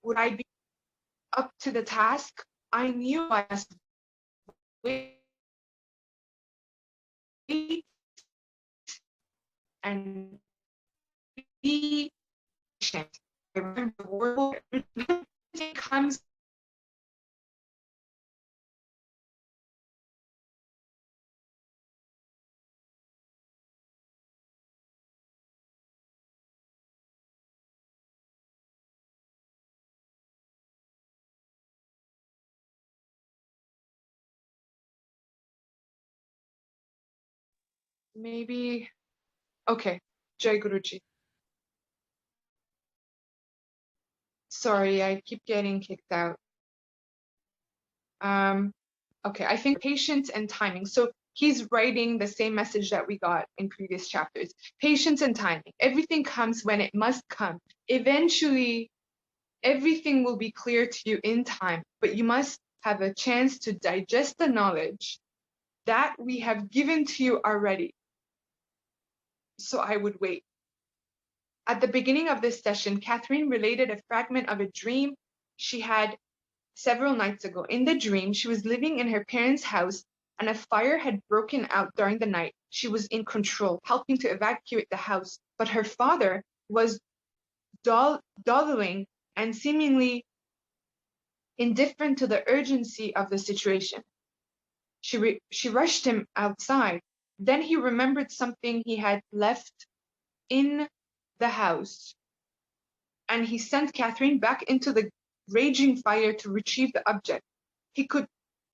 Would I be up to the task? I knew I must wait and be patient. I remember the word comes. Maybe. Okay. Jai Guruji. Sorry, I keep getting kicked out. Okay, I think patience and timing. So he's writing the same message that we got in previous chapters. Patience and timing. Everything comes when it must come. Eventually, everything will be clear to you in time, but you must have a chance to digest the knowledge that we have given to you already. So I would wait. At the beginning of this session, Catherine related a fragment of a dream she had several nights ago. In the dream, she was living in her parents' house and a fire had broken out during the night. She was in control, helping to evacuate the house, but her father was dawdling and seemingly indifferent to the urgency of the situation. She rushed him outside. Then he remembered something he had left in the house, and he sent Catherine back into the raging fire to retrieve the object.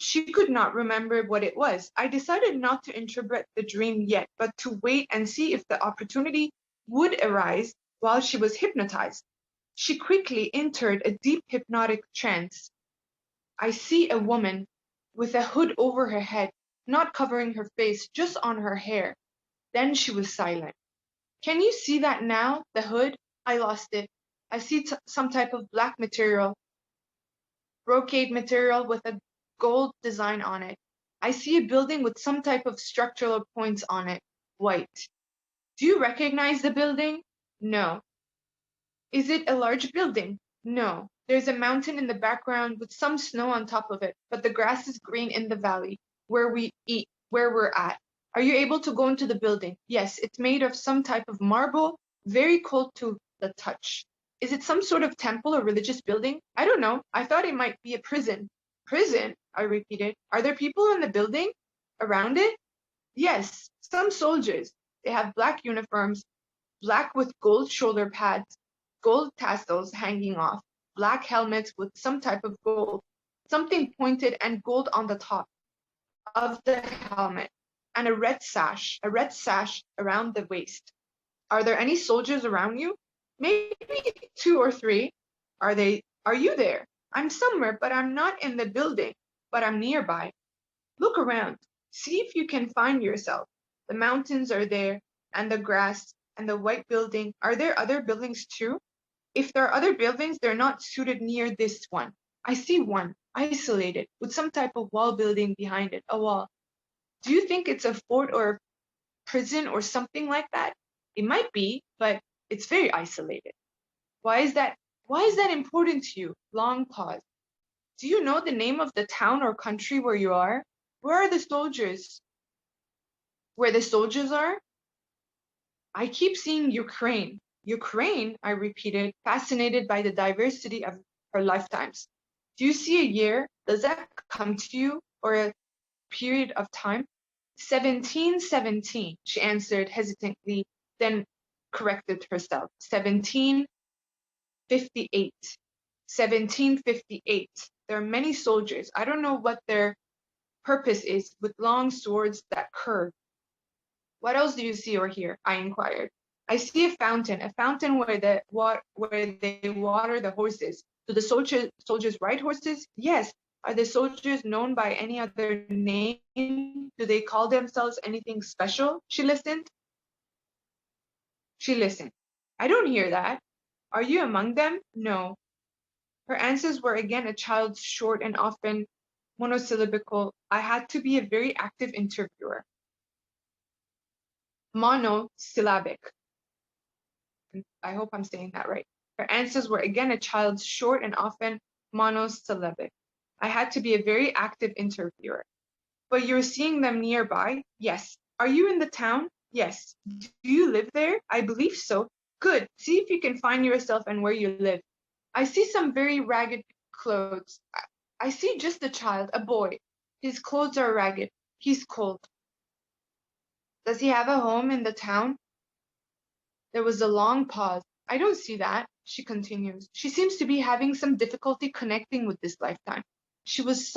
She could not remember what it was. I decided not to interpret the dream yet, but to wait and see if the opportunity would arise while she was hypnotized. She quickly entered a deep hypnotic trance. I see a woman with a hood over her head, not covering her face, just on her hair. Then she was silent. Can you see that now, the hood? I lost it. I see some type of black material, brocade material with a gold design on it. I see a building with some type of structural points on it, white. Do you recognize the building? No. Is it a large building? No. There's a mountain in the background with some snow on top of it, but the grass is green in the valley where we're at. Are you able to go into the building? Yes, it's made of some type of marble, very cold to the touch. Is it some sort of temple or religious building? I don't know. I thought it might be a prison. Prison? I repeated. Are there people in the building? Around it? Yes, some soldiers. They have black uniforms, black with gold shoulder pads, gold tassels hanging off, black helmets with some type of gold, something pointed and gold on the top of the helmet, and a red sash around the waist. Are there any soldiers around you? Maybe 2 or 3. Are you there? I'm somewhere, but I'm not in the building, but I'm nearby. Look around. See if you can find yourself. The mountains are there, and the grass, and the white building. Are there other buildings too? If there are other buildings, they're not suited near this one. I see one, isolated, with some type of wall building behind it, a wall. Do you think it's a fort or a prison or something like that? It might be, but it's very isolated. Why is that? Why is that important to you? Long pause. Do you know the name of the town or country where you are? Where are the soldiers? Where the soldiers are? I keep seeing Ukraine. Ukraine, I repeated, fascinated by the diversity of her lifetimes. Do you see a year? Does that come to you? Or a period of time? 1717, she answered hesitantly, then corrected herself. 1758. 1758. There are many soldiers. I don't know what their purpose is, with long swords that curve. What else do you see or hear? I inquired. I see a fountain where they water the horses. Do the soldiers ride horses? Yes. Are the soldiers known by any other name? Do they call themselves anything special? She listened. I don't hear that. Are you among them? No. Her answers were again a child's, short and often monosyllabical. I had to be a very active interviewer. Monosyllabic. I hope I'm saying that right. Her answers were again a child's, short and often monosyllabic. I had to be a very active interviewer. But you're seeing them nearby? Yes. Are you in the town? Yes. Do you live there? I believe so. Good. See if you can find yourself and where you live. I see some very ragged clothes. I see just a child, a boy. His clothes are ragged. He's cold. Does he have a home in the town? There was a long pause. I don't see that, she continues. She seems to be having some difficulty connecting with this lifetime. She was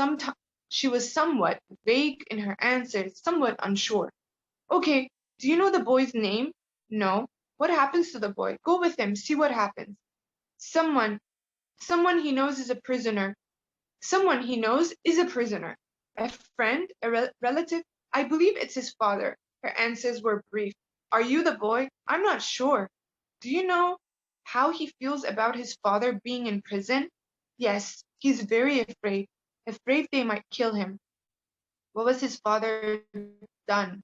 somewhat vague in her answers, somewhat unsure. Okay, do you know the boy's name? No. What happens to the boy? Go with him, see what happens. Someone he knows is a prisoner. Someone he knows is a prisoner. A friend, a relative? I believe it's his father. Her answers were brief. Are you the boy? I'm not sure. Do you know how he feels about his father being in prison? Yes, he's very afraid. Afraid they might kill him. What was his father done?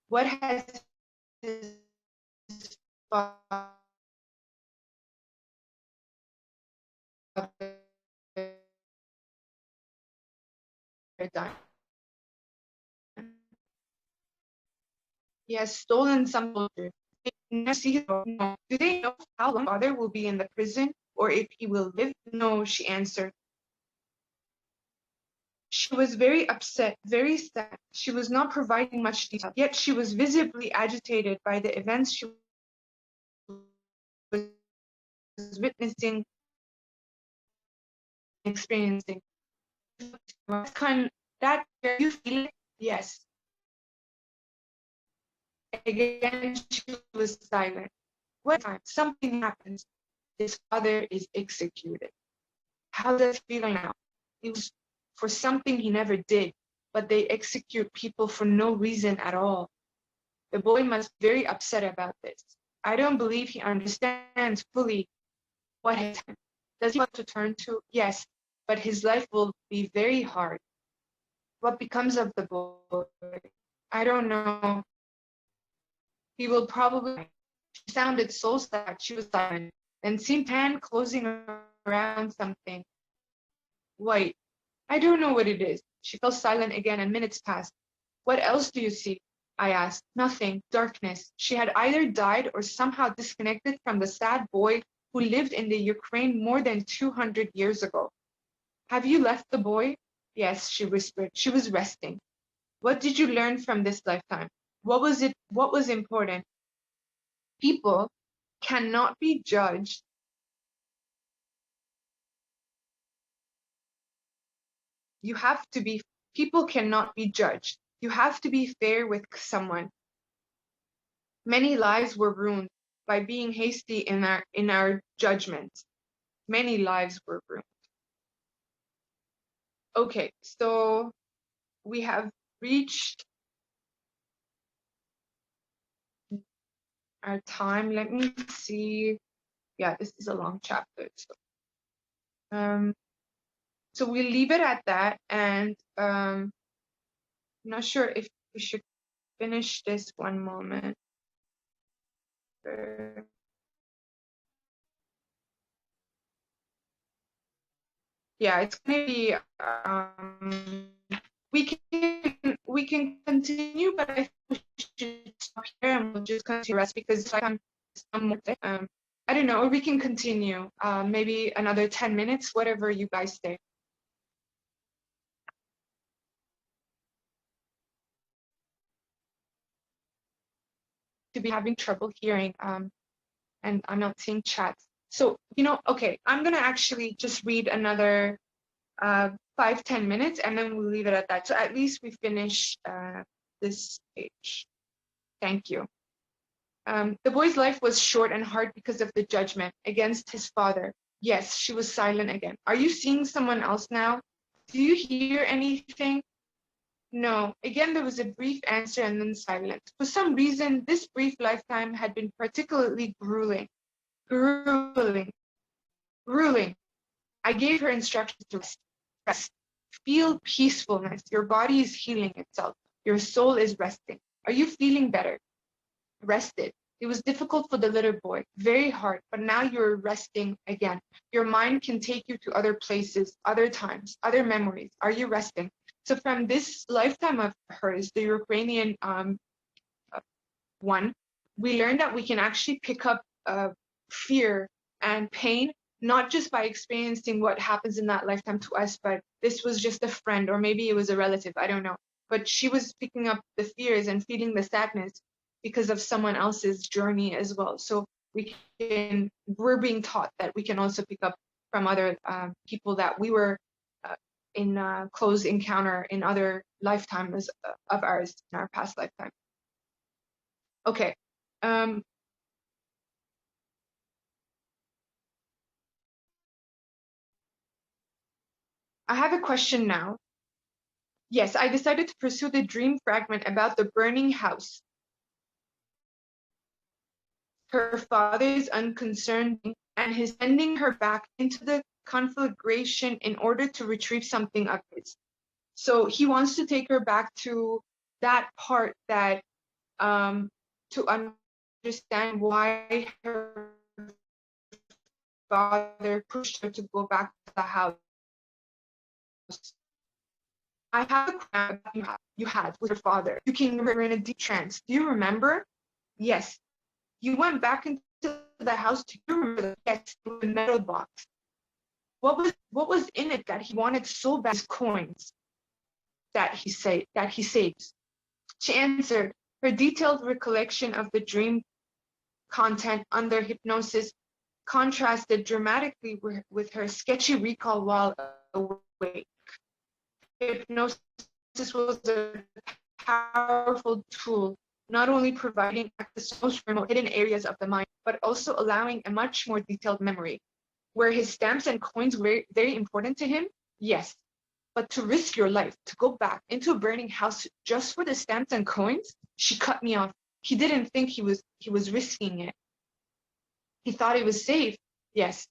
What has his father done? He has stolen some soldiers. No. Do they know how long father will be in the prison or if he will live? No, she answered. She was very upset, very sad. She was not providing much detail, yet she was visibly agitated by the events she witnessing, experiencing. That you feel it? Yes. Again, she was silent. One time, something happens. His father is executed. How does it feel now? It was for something he never did, but they execute people for no reason at all. The boy must be very upset about this. I don't believe he understands fully what has happened. Does he want to turn to? Yes, but his life will be very hard. What becomes of the boy? I don't know. He will probably. She sounded so sad. She was silent. Then seemed hand closing around something white. I don't know what it is. She fell silent again and minutes passed. What else do you see? I asked. Nothing. Darkness. She had either died or somehow disconnected from the sad boy who lived in the Ukraine more than 200 years ago. Have you left the boy? Yes, she whispered. She was resting. What did you learn from this lifetime? What was it? What was important? People cannot be judged. People cannot be judged. You have to be fair with someone. Many lives were ruined by being hasty in our judgment. Many lives were ruined. Okay, so we have reached our time. Let me see. Yeah, this is a long chapter. So we'll leave it at that, and I'm not sure if we should finish this one moment. Yeah, it's gonna be we can continue, but I think we should stop here and we'll just continue the rest because I'm I don't know, or we can continue maybe another 10 minutes, whatever you guys say. To be having trouble hearing and I'm not seeing chats. So, okay, I'm gonna actually just read another 5-10 minutes and then we'll leave it at that. So at least we finish this page. Thank you. The boy's life was short and hard because of the judgment against his father. Yes, she was silent again. Are you seeing someone else now? Do you hear anything? No. Again, there was a brief answer and then silence. For some reason, this brief lifetime had been particularly grueling. Grueling. Grueling. I gave her instructions to rest. Rest. Feel peacefulness. Your body is healing itself. Your soul is resting. Are you feeling better? Rested. It was difficult for the little boy, very hard, but now you're resting again. Your mind can take you to other places, other times, other memories. Are you resting? So from this lifetime of hers, the Ukrainian one, we learned that we can actually pick up fear and pain, not just by experiencing what happens in that lifetime to us, but this was just a friend, or maybe it was a relative, I don't know. But she was picking up the fears and feeling the sadness because of someone else's journey as well. So we're being taught that we can also pick up from other people that we were in close encounter in other lifetimes of ours, in our past lifetime. Okay. I have a question now. Yes, I decided to pursue the dream fragment about the burning house. Her father's unconcerned and his sending her back into the conflagration in order to retrieve something of his. So he wants to take her back to that part that to understand why her father pushed her to go back to the house. I have a question you had with your father. You came in a deep trance. Do you remember? Yes. You went back into the house. Do you remember? Yes, the metal box. What was in it that he wanted so bad? His coins that he saves. She answered. Her detailed recollection of the dream content under hypnosis contrasted dramatically with her sketchy recall while awake. Hypnosis was a powerful tool, not only providing access to most remote hidden areas of the mind, but also allowing a much more detailed memory. Were his stamps and coins very, very important to him? Yes. But to risk your life, to go back into a burning house just for the stamps and coins? She cut me off. He didn't think he was risking it. He thought it was safe. Yes.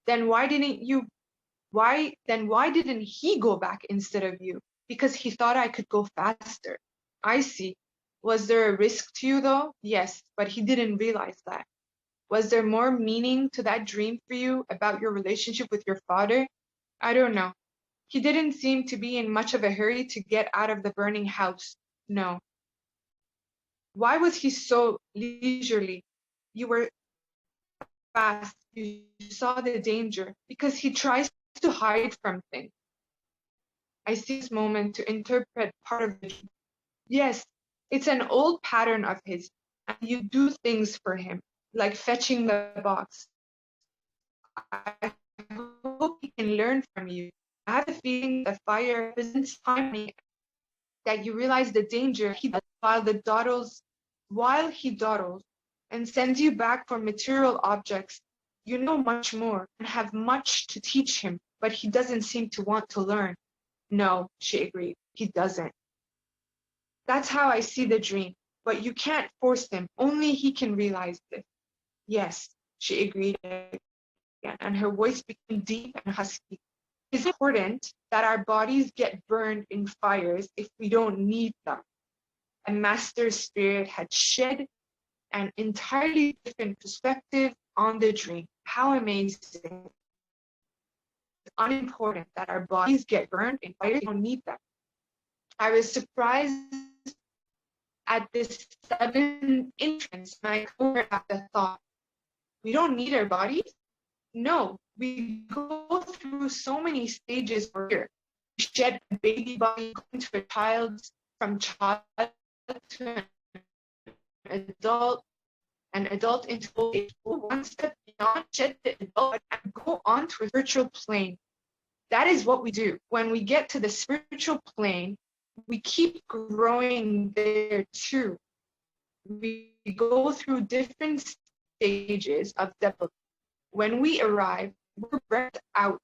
Then why didn't he go back instead of you? Because he thought I could go faster. I see. Was there a risk to you though? Yes, but he didn't realize that. Was there more meaning to that dream for you about your relationship with your father? I don't know. He didn't seem to be in much of a hurry to get out of the burning house. No. Why was he so leisurely? You were fast. You saw the danger because he tries to hide from things. I see this moment to interpret part of the dream. Yes, it's an old pattern of his, and you do things for him, like fetching the box. I hope he can learn from you. I have a feeling the fire presents timing that you realize the danger he does while he dawdles and sends you back for material objects. You know much more and have much to teach him, but he doesn't seem to want to learn. No, she agreed. He doesn't. That's how I see the dream, but you can't force him. Only he can realize this. Yes, she agreed again, and her voice became deep and husky. It's important that our bodies get burned in fires if we don't need them. A master spirit had shed an entirely different perspective on the dream. How amazing. It's unimportant that our bodies get burned in fires if we don't need them. I was surprised at this sudden entrance when I covered at the thought. We don't need our bodies? No, we go through so many stages here. We shed a baby body into a child's, from child to an adult into old age. One step beyond, shed the adult and go on to a spiritual plane. That is what we do. When we get to the spiritual plane, we keep growing there too. We go through different stages of development. When we arrive, we're burnt out.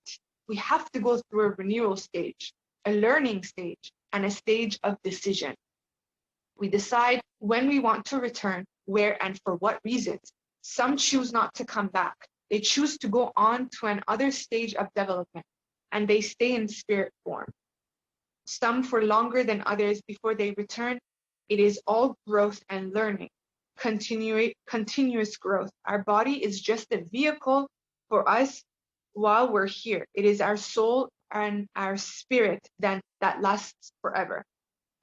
We have to go through a renewal stage, a learning stage, and a stage of decision. We decide when we want to return, where and for what reasons. Some choose not to come back. They choose to go on to another stage of development, and they stay in spirit form. Some for longer than others before they return. It is all growth and learning, continuous growth. Our body is just a vehicle for us while we're here. It is our soul and our spirit that lasts forever.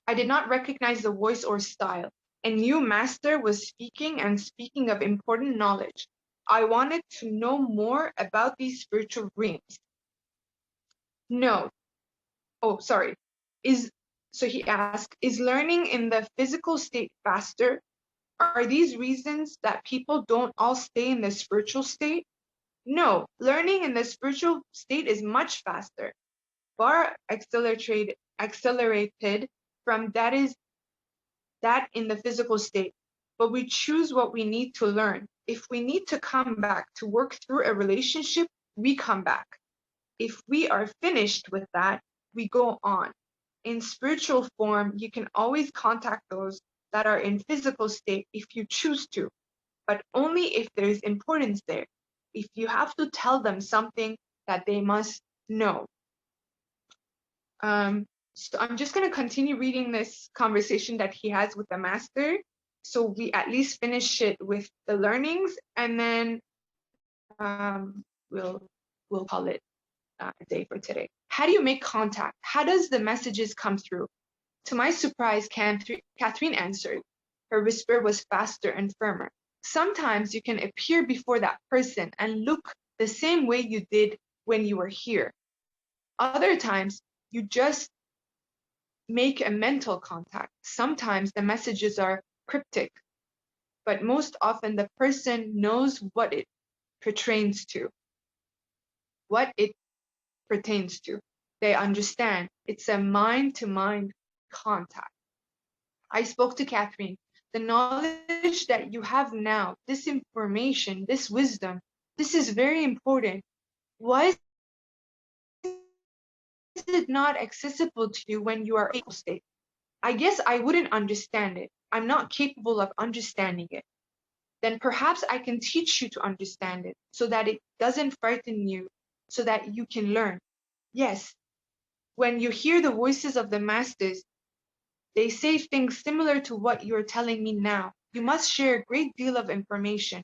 I did not recognize the voice or style. A new master was speaking and speaking of important knowledge. I wanted to know more about these spiritual dreams. No. Oh, sorry. So he asked, is learning in the physical state faster? Are these reasons that people don't all stay in the spiritual state? No, learning in the spiritual state is much faster, far accelerated from that in the physical state. But we choose what we need to learn. If we need to come back to work through a relationship, we come back. If we are finished with that, we go on. In spiritual form, you can always contact those that are in physical state if you choose to, but only if there is importance there. If you have to tell them something that they must know. So I'm just going to continue reading this conversation that he has with the master, so we at least finish it with the learnings, and then we'll call it a day for today. How do you make contact? How does the messages come through? To my surprise, Catherine answered. Her whisper was faster and firmer. Sometimes you can appear before that person and look the same way you did when you were here. Other times, you just make a mental contact. Sometimes the messages are cryptic, but most often the person knows what it pertains to. What it pertains to. They understand. It's a mind-to-mind contact. I spoke to Catherine. The knowledge that you have now, this information, this wisdom, this is very important. Why is it not accessible to you when you are able state? I guess I wouldn't understand it. I'm not capable of understanding it. Then perhaps I can teach you to understand it so that it doesn't frighten you, so that you can learn. Yes, when you hear the voices of the masters, they say things similar to what you're telling me now. You must share a great deal of information.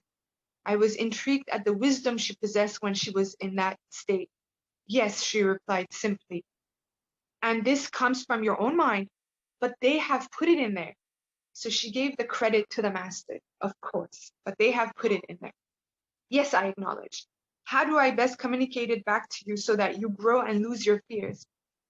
I was intrigued at the wisdom she possessed when she was in that state. Yes, she replied simply. And this comes from your own mind, but they have put it in there. So she gave the credit to the master, of course, but they have put it in there. Yes, I acknowledge. How do I best communicate it back to you so that you grow and lose your fears?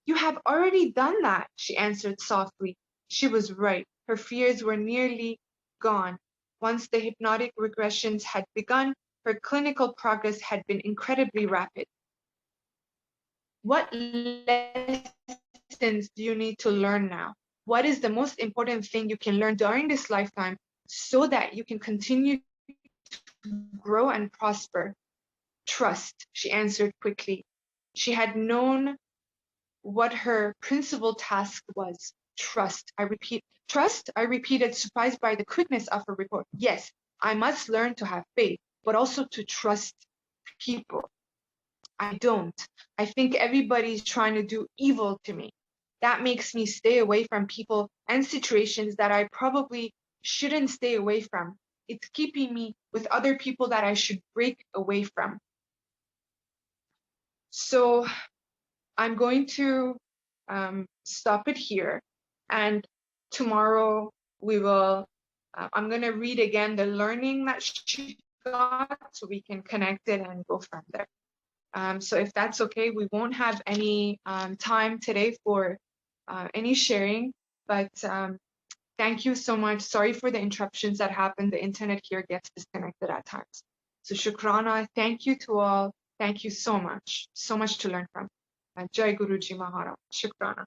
You have already done that, she answered softly. She was right. Her fears were nearly gone. Once the hypnotic regressions had begun, her clinical progress had been incredibly rapid. What lessons do you need to learn now? What is the most important thing you can learn during this lifetime so that you can continue to grow and prosper? Trust, she answered quickly. She had known what her principal task was. Trust, I repeat. Trust, I repeated, surprised by the quickness of her report. Yes, I must learn to have faith, but also to trust people. I don't. I think everybody's trying to do evil to me. That makes me stay away from people and situations that I probably shouldn't stay away from. It's keeping me with other people that I should break away from. So I'm going to stop it here. And tomorrow we will, I'm going to read again the learning that she got so we can connect it and go from there. So if that's okay, we won't have any time today for any sharing, but thank you so much. Sorry for the interruptions that happened. The internet here gets disconnected at times. So Shukrana, thank you to all. Thank you so much to learn from. Jai Guruji Maharaj. Shukrana.